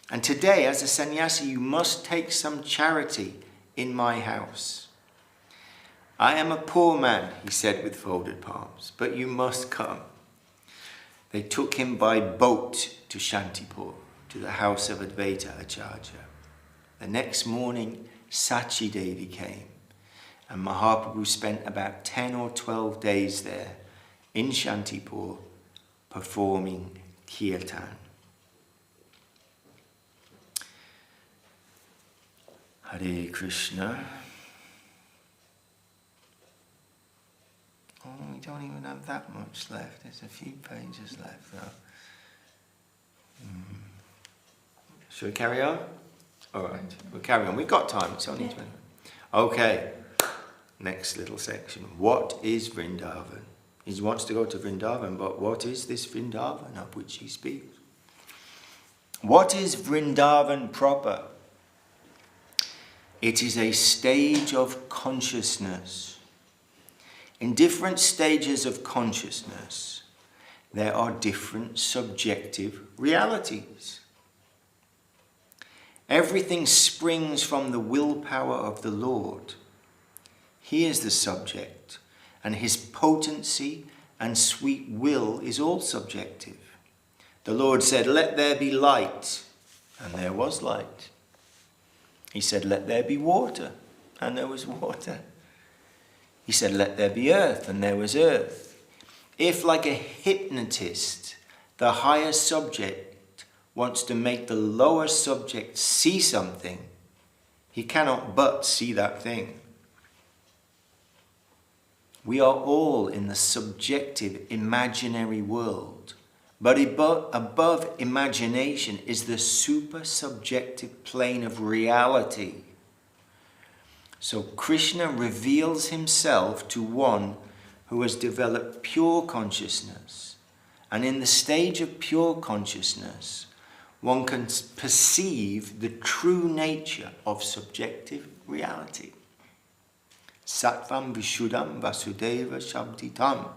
and today as a sannyasi you must take some charity in my house." "I am a poor man," he said with folded palms, "but you must come." They took him by boat to Shantipur, to the house of Advaita Acharya. The next morning, Sachi Devi came, and Mahaprabhu spent about 10 or 12 days there in Shantipur performing kirtan. Hare Krishna. Oh, we don't even have that much left. There's a few pages left though. Shall we carry on? All right, we'll carry on. We've got time. It's only 20 minutes. Okay, next little section. What is Vrindavan? He wants to go to Vrindavan, but what is this Vrindavan of which he speaks? What is Vrindavan proper? It is a stage of consciousness. In different stages of consciousness, there are different subjective realities. Everything springs from the willpower of the Lord. He is the subject, and his potency and sweet will is all subjective. The Lord said, "Let there be light," and there was light. He said, "Let there be water," and there was water. He said, "Let there be earth," and there was earth. If, like a hypnotist, the higher subject wants to make the lower subject see something, he cannot but see that thing. We are all in the subjective imaginary world, but above imagination is the super-subjective plane of reality. So Krishna reveals himself to one who has developed pure consciousness. And in the stage of pure consciousness, one can perceive the true nature of subjective reality. Sattvam Vishuddham Vasudeva Shabditam.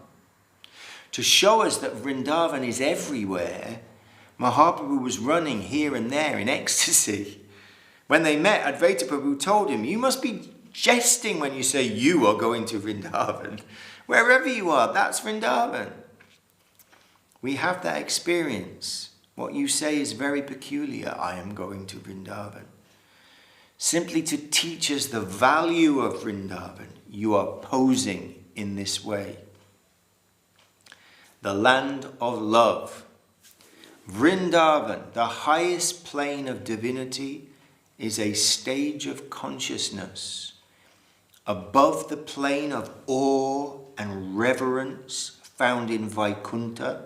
To show us that Vrindavan is everywhere, Mahaprabhu was running here and there in ecstasy. When they met, Advaita Prabhu told him, "You must be jesting when you say you are going to Vrindavan. Wherever you are, that's Vrindavan." We have that experience. What you say is very peculiar. I am going to Vrindavan. Simply to teach us the value of Vrindavan, you are posing in this way. The land of love. Vrindavan, the highest plane of divinity, is a stage of consciousness above the plane of awe and reverence found in Vaikuntha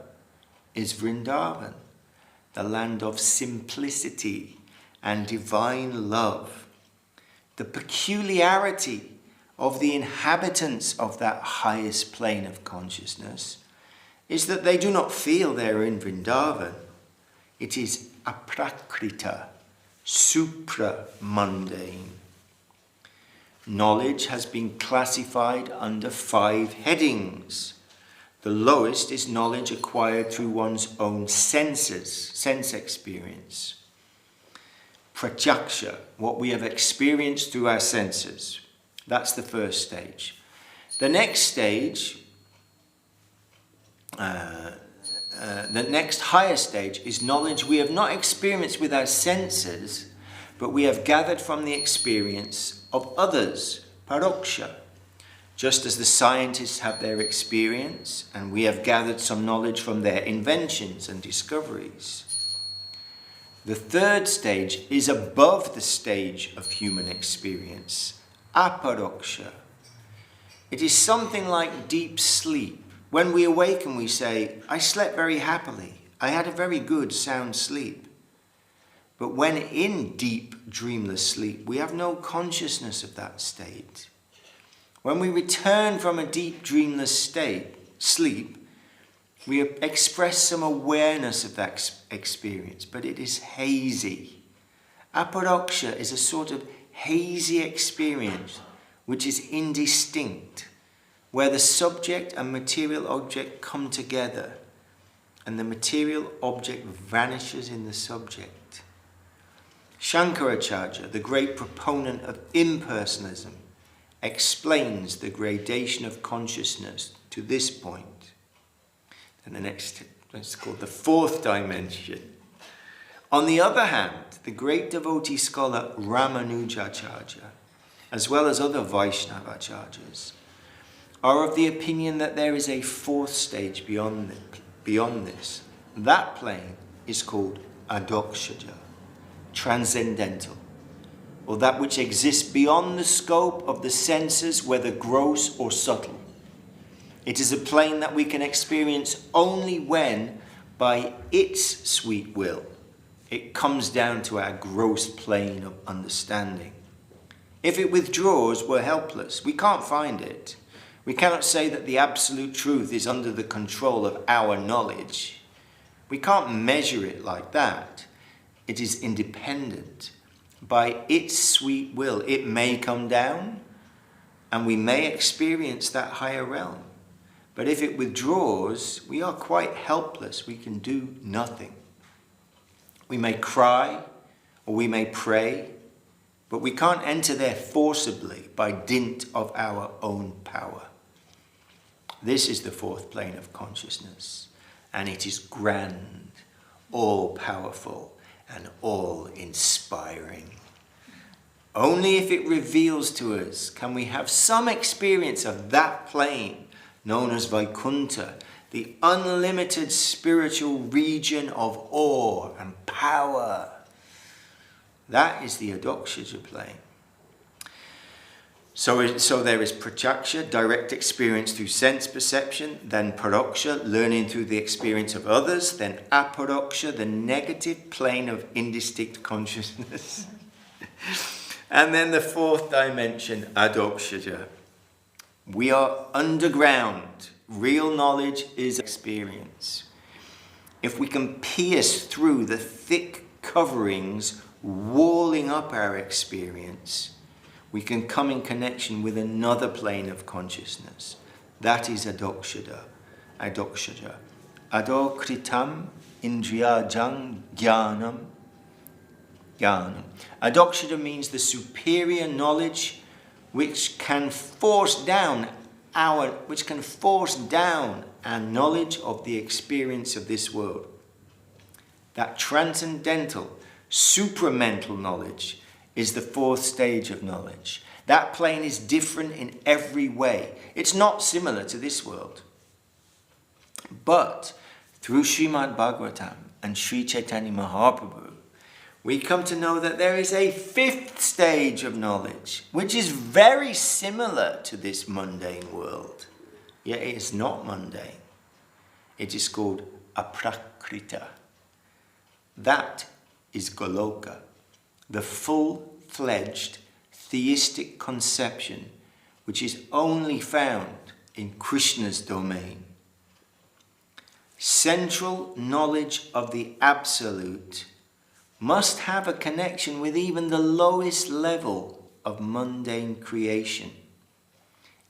is Vrindavan, the land of simplicity and divine love. The peculiarity of the inhabitants of that highest plane of consciousness is that they do not feel they're in Vrindavan. It is aprakrita, supra-mundane. Knowledge has been classified under 5 headings. The lowest is knowledge acquired through one's own senses, sense experience. Pratyaksha, what we have experienced through our senses. That's the first stage. The next stage, the next higher stage is knowledge we have not experienced with our senses, but we have gathered from the experience of others, paroksha. Just as the scientists have their experience, and we have gathered some knowledge from their inventions and discoveries. The third stage is above the stage of human experience, aparoksha. It is something like deep sleep. When we awaken, we say, I slept very happily. I had a very good, sound sleep. But when in deep, dreamless sleep, we have no consciousness of that state. When we return from a deep, dreamless sleep, we express some awareness of that experience, but it is hazy. Aparoksha is a sort of hazy experience which is indistinct, where the subject and material object come together and the material object vanishes in the subject. Shankaracharya, the great proponent of impersonalism, explains the gradation of consciousness to this point. And the next, it's called the 4th dimension. On the other hand, the great devotee scholar Ramanujacharya, as well as other Vaishnavacharyas, are of the opinion that there is a 4th stage beyond this. That plane is called adokshaja, transcendental, or that which exists beyond the scope of the senses, whether gross or subtle. It is a plane that we can experience only when, by its sweet will, it comes down to our gross plane of understanding. If it withdraws, we're helpless. We can't find it. We cannot say that the absolute truth is under the control of our knowledge. We can't measure it like that. It is independent. By its sweet will, it may come down, and we may experience that higher realm. But if it withdraws, we are quite helpless. We can do nothing. We may cry, or we may pray, but we can't enter there forcibly by dint of our own power. This is the 4th plane of consciousness, and it is grand, all-powerful, and all-inspiring. Only if it reveals to us can we have some experience of that plane known as Vaikuntha, the unlimited spiritual region of awe and power. That is the adokshaja plane. So there is pratyaksha, direct experience through sense perception, then paroksha, learning through the experience of others, then aparoksha, the negative plane of indistinct consciousness. And then the 4th dimension, adokshaja. We are underground. Real knowledge is experience. If we can pierce through the thick coverings walling up our experience, we can come in connection with another plane of consciousness. That is adokshaja. Adokritam indriyajang jnanam. Adokshaja means the superior knowledge which can force down our knowledge of the experience of this world. That transcendental, supramental knowledge is the 4th stage of knowledge. That plane is different in every way. It's not similar to this world. But through Srimad Bhagavatam and Sri Chaitanya Mahaprabhu, we come to know that there is a 5th stage of knowledge, which is very similar to this mundane world. Yet it is not mundane. It is called aprakrita. That is Goloka, the full-fledged theistic conception which is only found in Krishna's domain. Central knowledge of the Absolute must have a connection with even the lowest level of mundane creation.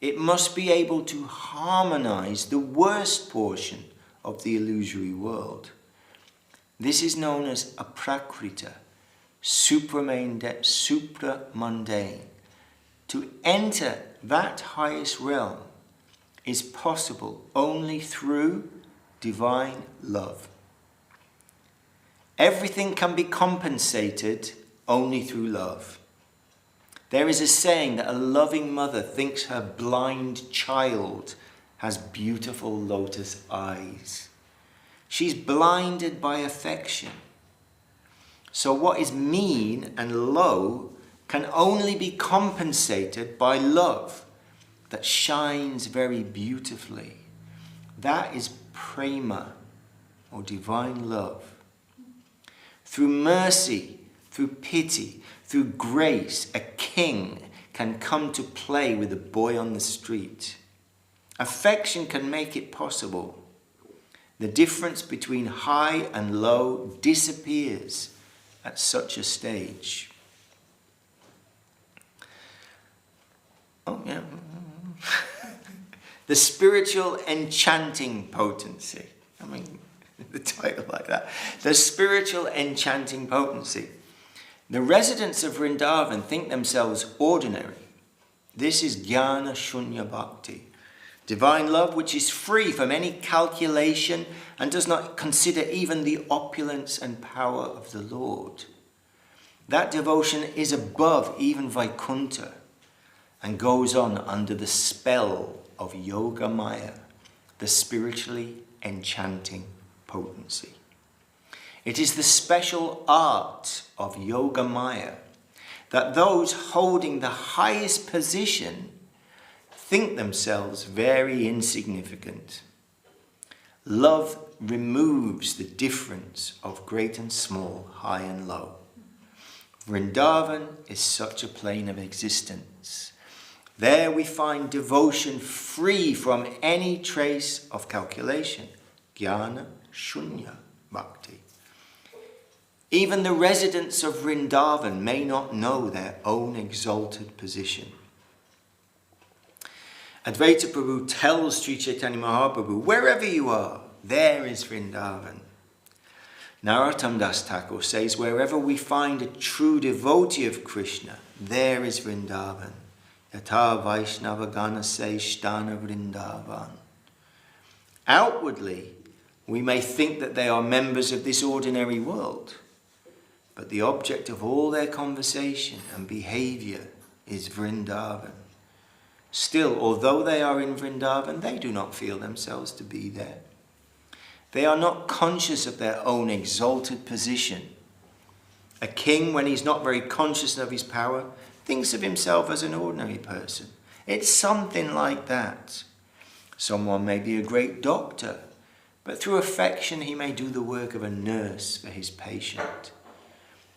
It must be able to harmonize the worst portion of the illusory world. This is known as aprakrita, supramundane. To enter that highest realm is possible only through divine love. Everything can be compensated only through love. There is a saying that a loving mother thinks her blind child has beautiful lotus eyes. She's blinded by affection. So what is mean and low can only be compensated by love that shines very beautifully. That is prema, or divine love. Through mercy, through pity, through grace, a king can come to play with a boy on the street. Affection can make it possible. The difference between high and low disappears at such a stage. Oh, yeah. The spiritual enchanting potency. I mean, the title like that. The spiritual enchanting potency. The residents of Vrindavan think themselves ordinary. This is jnana shunya bhakti. Divine love which is free from any calculation and does not consider even the opulence and power of the Lord. That devotion is above even Vaikuntha and goes on under the spell of Yoga Maya, the spiritually enchanting potency. It is the special art of Yoga Maya that those holding the highest position think themselves very insignificant. Love removes the difference of great and small, high and low. Vrindavan is such a plane of existence. There we find devotion free from any trace of calculation. Jnana shunya bhakti. Even the residents of Vrindavan may not know their own exalted position. Advaita Prabhu tells Sri Chaitanya Mahaprabhu, wherever you are, there is Vrindavan. Narottam Das Thakur says, wherever we find a true devotee of Krishna, there is Vrindavan. Yatha Vaishnava Gana Se Shtana Vrindavan. Outwardly, we may think that they are members of this ordinary world, but the object of all their conversation and behavior is Vrindavan. Still, although they are in Vrindavan, they do not feel themselves to be there. They are not conscious of their own exalted position. A king, when he's not very conscious of his power, thinks of himself as an ordinary person. It's something like that. Someone may be a great doctor, but through affection he may do the work of a nurse for his patient.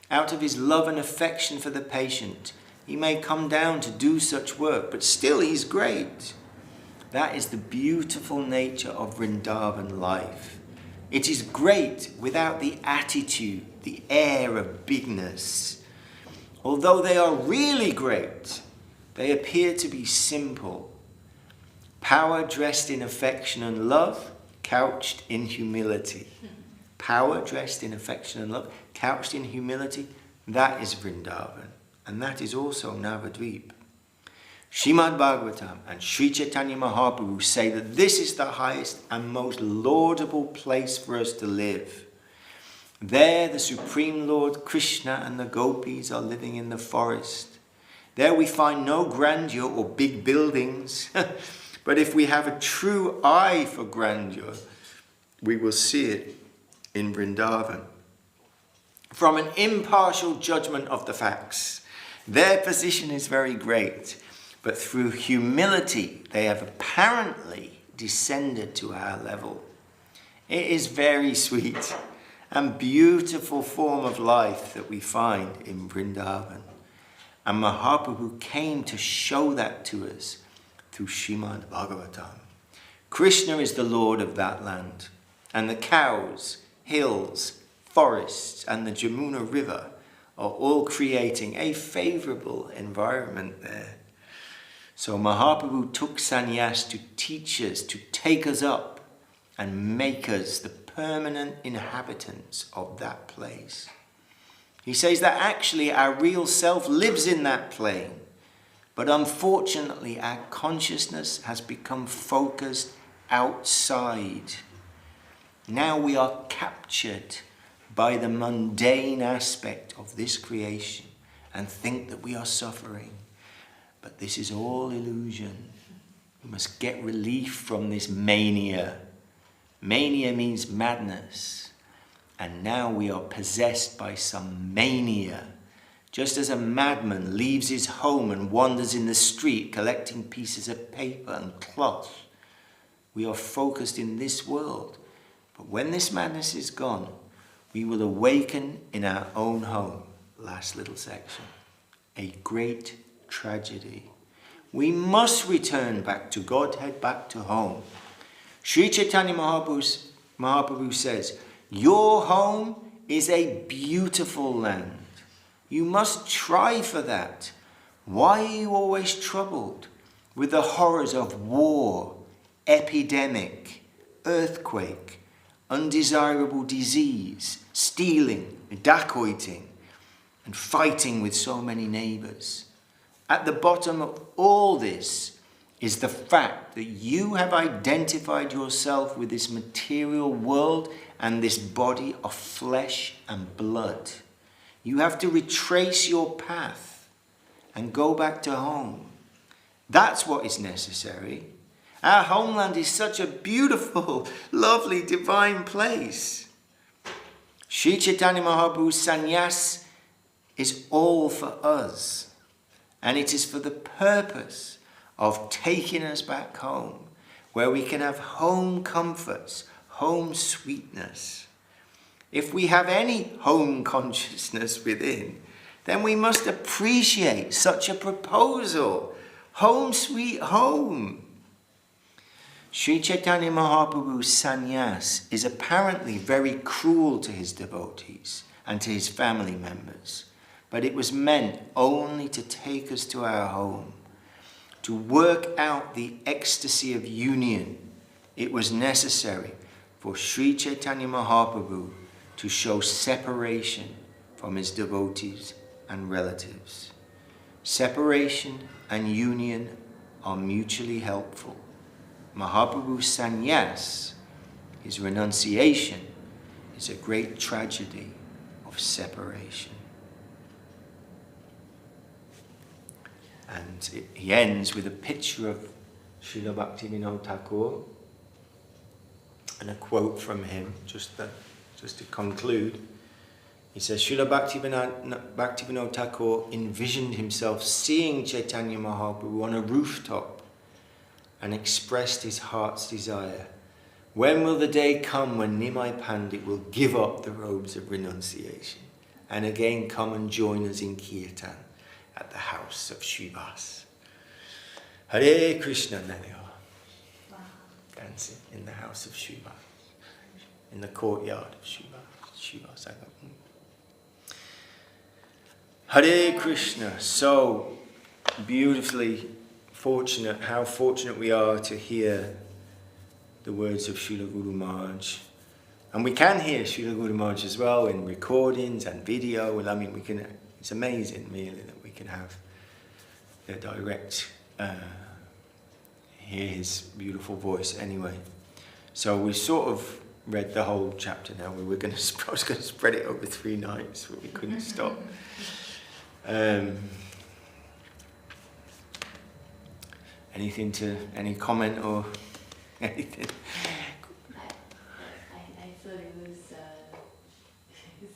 Out of his love and affection for the patient, he may come down to do such work, but still he's great. That is the beautiful nature of Vrindavan life. It is great without the attitude, the air of bigness. Although they are really great, they appear to be simple. Power dressed in affection and love, couched in humility. Power dressed in affection and love, couched in humility, that is Vrindavan. And that is also Navadvip. Srimad Bhagavatam and Sri Chaitanya Mahaprabhu say that this is the highest and most laudable place for us to live. There the Supreme Lord Krishna and the gopis are living in the forest. There we find no grandeur or big buildings. But if we have a true eye for grandeur, we will see it in Vrindavan. From an impartial judgment of the facts, their position is very great, but through humility they have apparently descended to our level. It is very sweet and beautiful form of life that we find in Vrindavan. And Mahaprabhu came to show that to us through Srimad Bhagavatam. Krishna is the Lord of that land, and the cows, hills, forests, and the Jamuna River are all creating a favorable environment there. So Mahaprabhu took sannyas to teach us, to take us up and make us the permanent inhabitants of that place. He says that actually our real self lives in that plane, but unfortunately our consciousness has become focused outside. Now we are captured by the mundane aspect of this creation and think that we are suffering. But this is all illusion. We must get relief from this mania. Mania means madness. And now we are possessed by some mania. Just as a madman leaves his home and wanders in the street collecting pieces of paper and cloth, we are focused in this world. But when this madness is gone, we will awaken in our own home. Last little section. A great tragedy. We must return back to Godhead, back to home. Sri Chaitanya Mahaprabhu says, your home is a beautiful land. You must try for that. Why are you always troubled with the horrors of war, epidemic, earthquake, undesirable disease, stealing, dacoiting, and fighting with so many neighbors? At the bottom of all this is the fact that you have identified yourself with this material world and this body of flesh and blood. You have to retrace your path and go back to home. That's what is necessary. Our homeland is such a beautiful, lovely, divine place. Sri Chaitanya Mahaprabhu's sannyas is all for us. And it is for the purpose of taking us back home, where we can have home comforts, home sweetness. If we have any home consciousness within, then we must appreciate such a proposal. Home sweet home. Sri Chaitanya Mahaprabhu's sannyas is apparently very cruel to his devotees and to his family members, but it was meant only to take us to our home. To work out the ecstasy of union, it was necessary for Sri Chaitanya Mahaprabhu to show separation from his devotees and relatives. Separation and union are mutually helpful. Mahaprabhu's sannyas, his renunciation, is a great tragedy of separation. And he ends with a picture of Srila Bhaktivinoda Thakur and a quote from him, just to conclude. He says, Srila Bhaktivinoda Thakur envisioned himself seeing Chaitanya Mahaprabhu on a rooftop and expressed his heart's desire. When will the day come when Nimai Pandit will give up the robes of renunciation and again come and join us in Kirtan at the house of Srivas? Hare Krishna Nanyo. Dancing in the house of Srivas, in the courtyard of Srivas. Hare Krishna. So beautifully fortunate, how fortunate we are to hear the words of Srila Guru Maharaj. And we can hear Srila Guru Maharaj as well in recordings and video. Well, I mean, it's amazing really that we can have the direct, hear his beautiful voice anyway. So we sort of read the whole chapter now. I was going to spread it over 3 nights, but we couldn't stop. Any comment or anything? I thought it was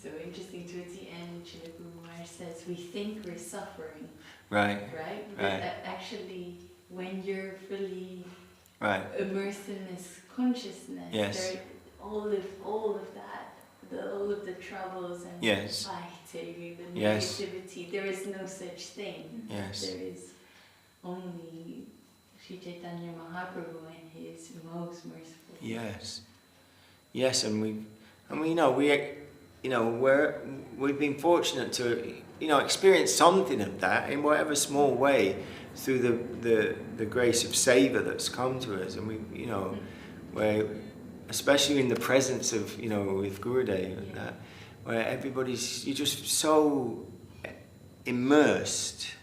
so interesting towards the end. Srila Guru Maharaj says, we think we're suffering. Right. But actually, when you're fully immersed in this consciousness, yes. all of that, all of the troubles and Yes. fighting, the Yes. negativity. There is no such thing. Yes. There is only Sri Chaitanya Mahaprabhu and his most merciful. Yes. Yes, and we've been fortunate to experience something of that in whatever small way through the grace of seva that's come to us, and where especially in the presence of with Gurudev and that, where you're just so immersed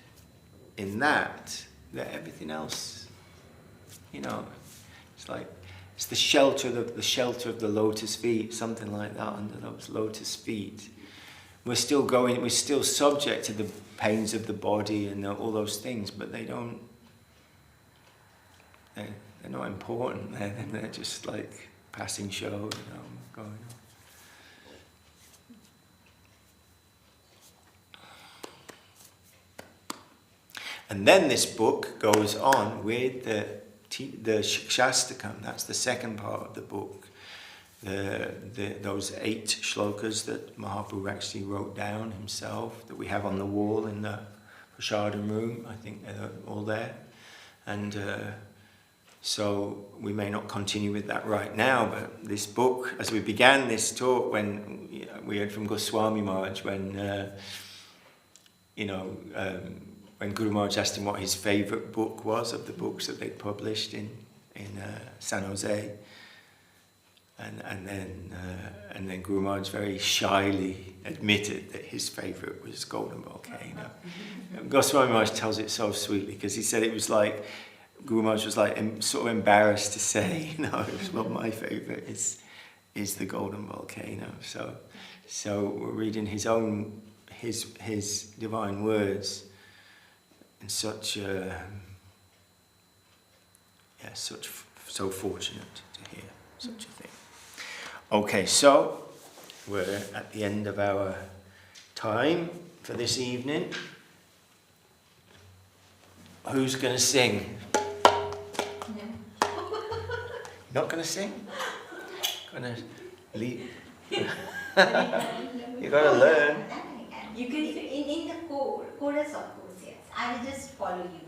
in that everything else, it's like it's the shelter of the lotus feet, something like that. Under those lotus feet, we're still subject to the pains of the body and all those things, but they're not important. They're just like passing show, going on. And then this book goes on with the Shastakam. That's the second part of the book. Those 8 shlokas that Mahaprabhu actually wrote down himself, that we have on the wall in the prasadam room. I think they're all there. And so we may not continue with that right now, but this book, as we began this talk, when we heard from Goswami Maharaj, when Guru Maharaj asked him what his favourite book was of the books that they'd published in San Jose, and then Guru Maharaj very shyly admitted that his favourite was Golden Volcano. Goswami Maharaj tells it so sweetly, because he said it was like Guru Maharaj was like sort of embarrassed to say, well, my favourite is the Golden Volcano. So we're reading his divine words. And so fortunate to hear such a thing. Okay, so we're at the end of our time for this evening. Who's going to sing? Not going to sing? Going to leave? You got to learn. You can in the chorus, of course, yes. I will just follow you.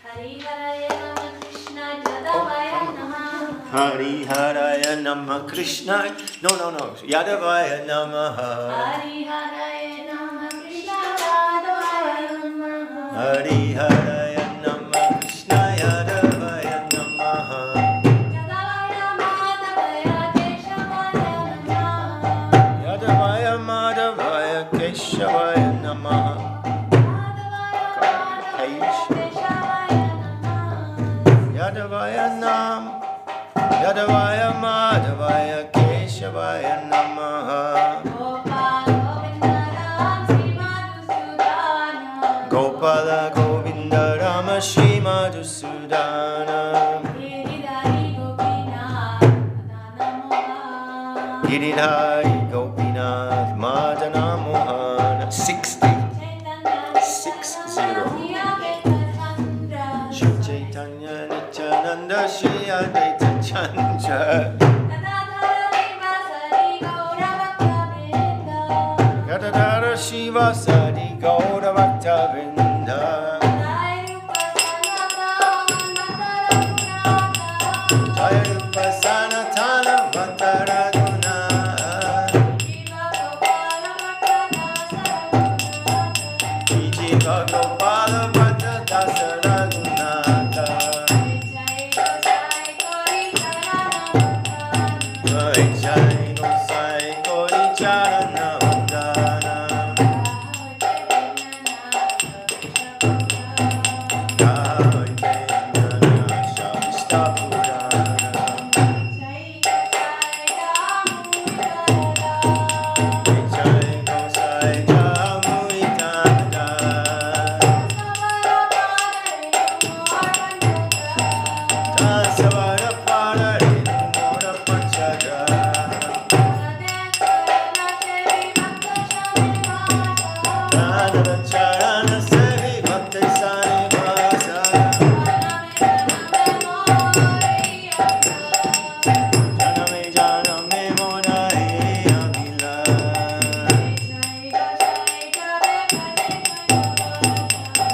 Hari Haraya Nama Krishna Yadavaya Namaha. Hari Haraya Nama Krishna. No. Yadavaya Namaha. Hari Haraya Nama Krishna Yadavaya Namaha. Hari Haraya Nama Krishna Yadavaya Namaha. Yadavaya Madhavaya Keshavaya Namaha. Yadavaya Madhavaya Keshavaya Namaha. Gopala Govinda Rama Shri Madhusudana. Giridhari Gopinath Madana Mohana. 60. Shri Chaitanya Nityananda Shri Advaita Chandra. Gadadara Shiva Sadi Gaura Bhakta Vrinda. Jaya Rupa Sanatana Bhakta Raguna. Jiva Gopala Bhakta Dasa Raghunatha. Jai Jai Gosai Gauri Charana Vandana. Jai Chaitanya Shasta Purana. Jai Gosai Jamuitanda.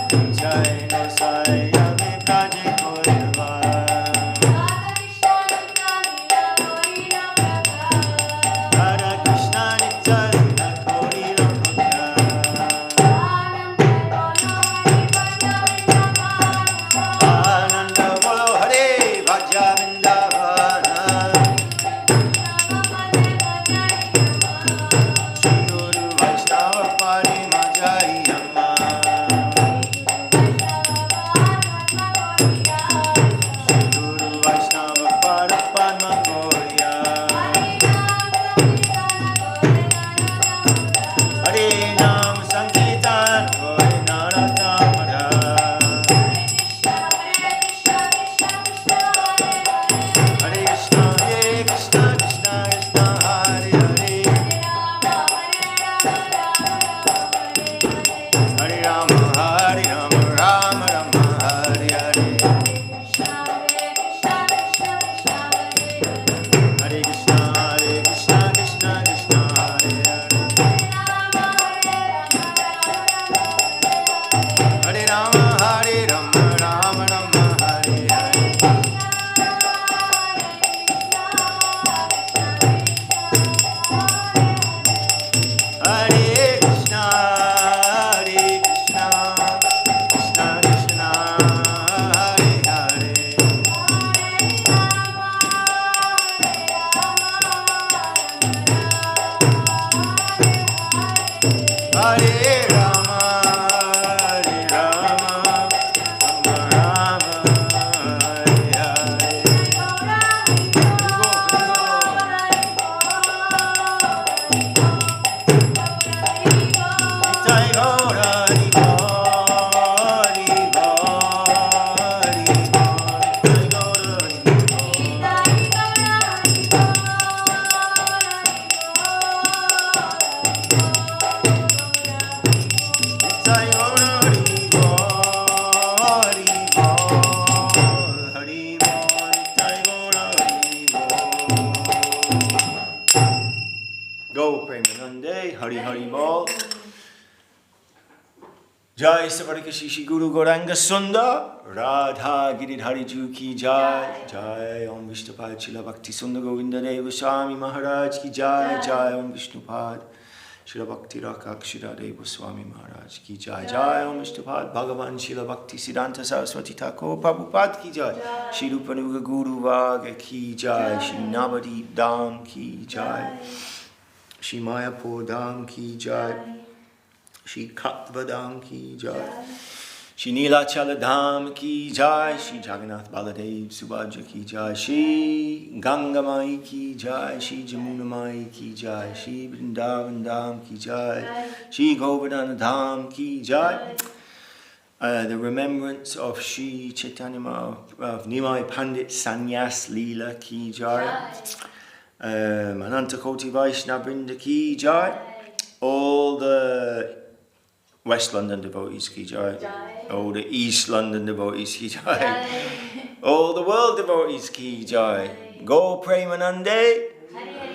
Jai Gosai Yami Praje Koirva. Radha Krishna Nitya Lila Korila Kotya. Ananda Bolo Hare Bhaja Vrindavana. Shri Guru Vaishnava Pari Majai Amma. Shri Guru Vaishnava Pari Padma Gauriya. Hare Nam Sankirtan Gauri Naratamara. Hare Krishna Krishna Krishna Hare Hare. Hare Rama Rama Rama Hare Hare. Hare Krishna Krishna Krishna Hare Hare. Hare Rama Rama Rama Hare Hare. Hare Krishna Krishna Krishna Hare Hare. Hare Rama Rama Rama Hare Hare. Jai Gaura Hari Bo, Hari Bo, Hari Bo. Jai Gaura Hari Bo. Jai Gaura Hari Bo, Hari Bo, Hari Bo. Jai Gaura Hari Bo. Go Premanande, Hari Hari Bol. Jai Savarikashi Guru Goranga Sunda, Radha Giridhari Ju ki Jai, Jai Om Vishnupad Chila Bhakti Sunda Govinda Deva Swami Maharaj ki Jai, Jai Om Vishnupad Chila Bhakti Rakakshira Deva Swami Maharaj ki Jai, Jai Om Vishnupad Bhagavan Chila Bhakti Siddhanta Saraswati Thakur Prabhupada ki Jai, Shri Rupanuga Guru Vaga ki Jai, Shri Navadip Dham ki Jai, Shri Mayapur Dham ki Jai, Shri Katva Dham ki Jai, Shri Neelachala Dham ki Jai, Shri Jagannath Baladev Subhadra ki Jai, Shri Ganga Mai ki Jai, Shri Jamuna Mai ki Jai, Shri Vrindavan Dham ki Jai, Shri Govardhana Dham ki Jai. The remembrance of Shri Chaitanya of Nimai Pandit Sannyas Leela ki Jai. Ananta Koti Vaishnava Vrinda ki Jai. All the West London devotees ki Jai. All the East London devotees ki Jai. All the world devotees ki Jai. Go Premanande.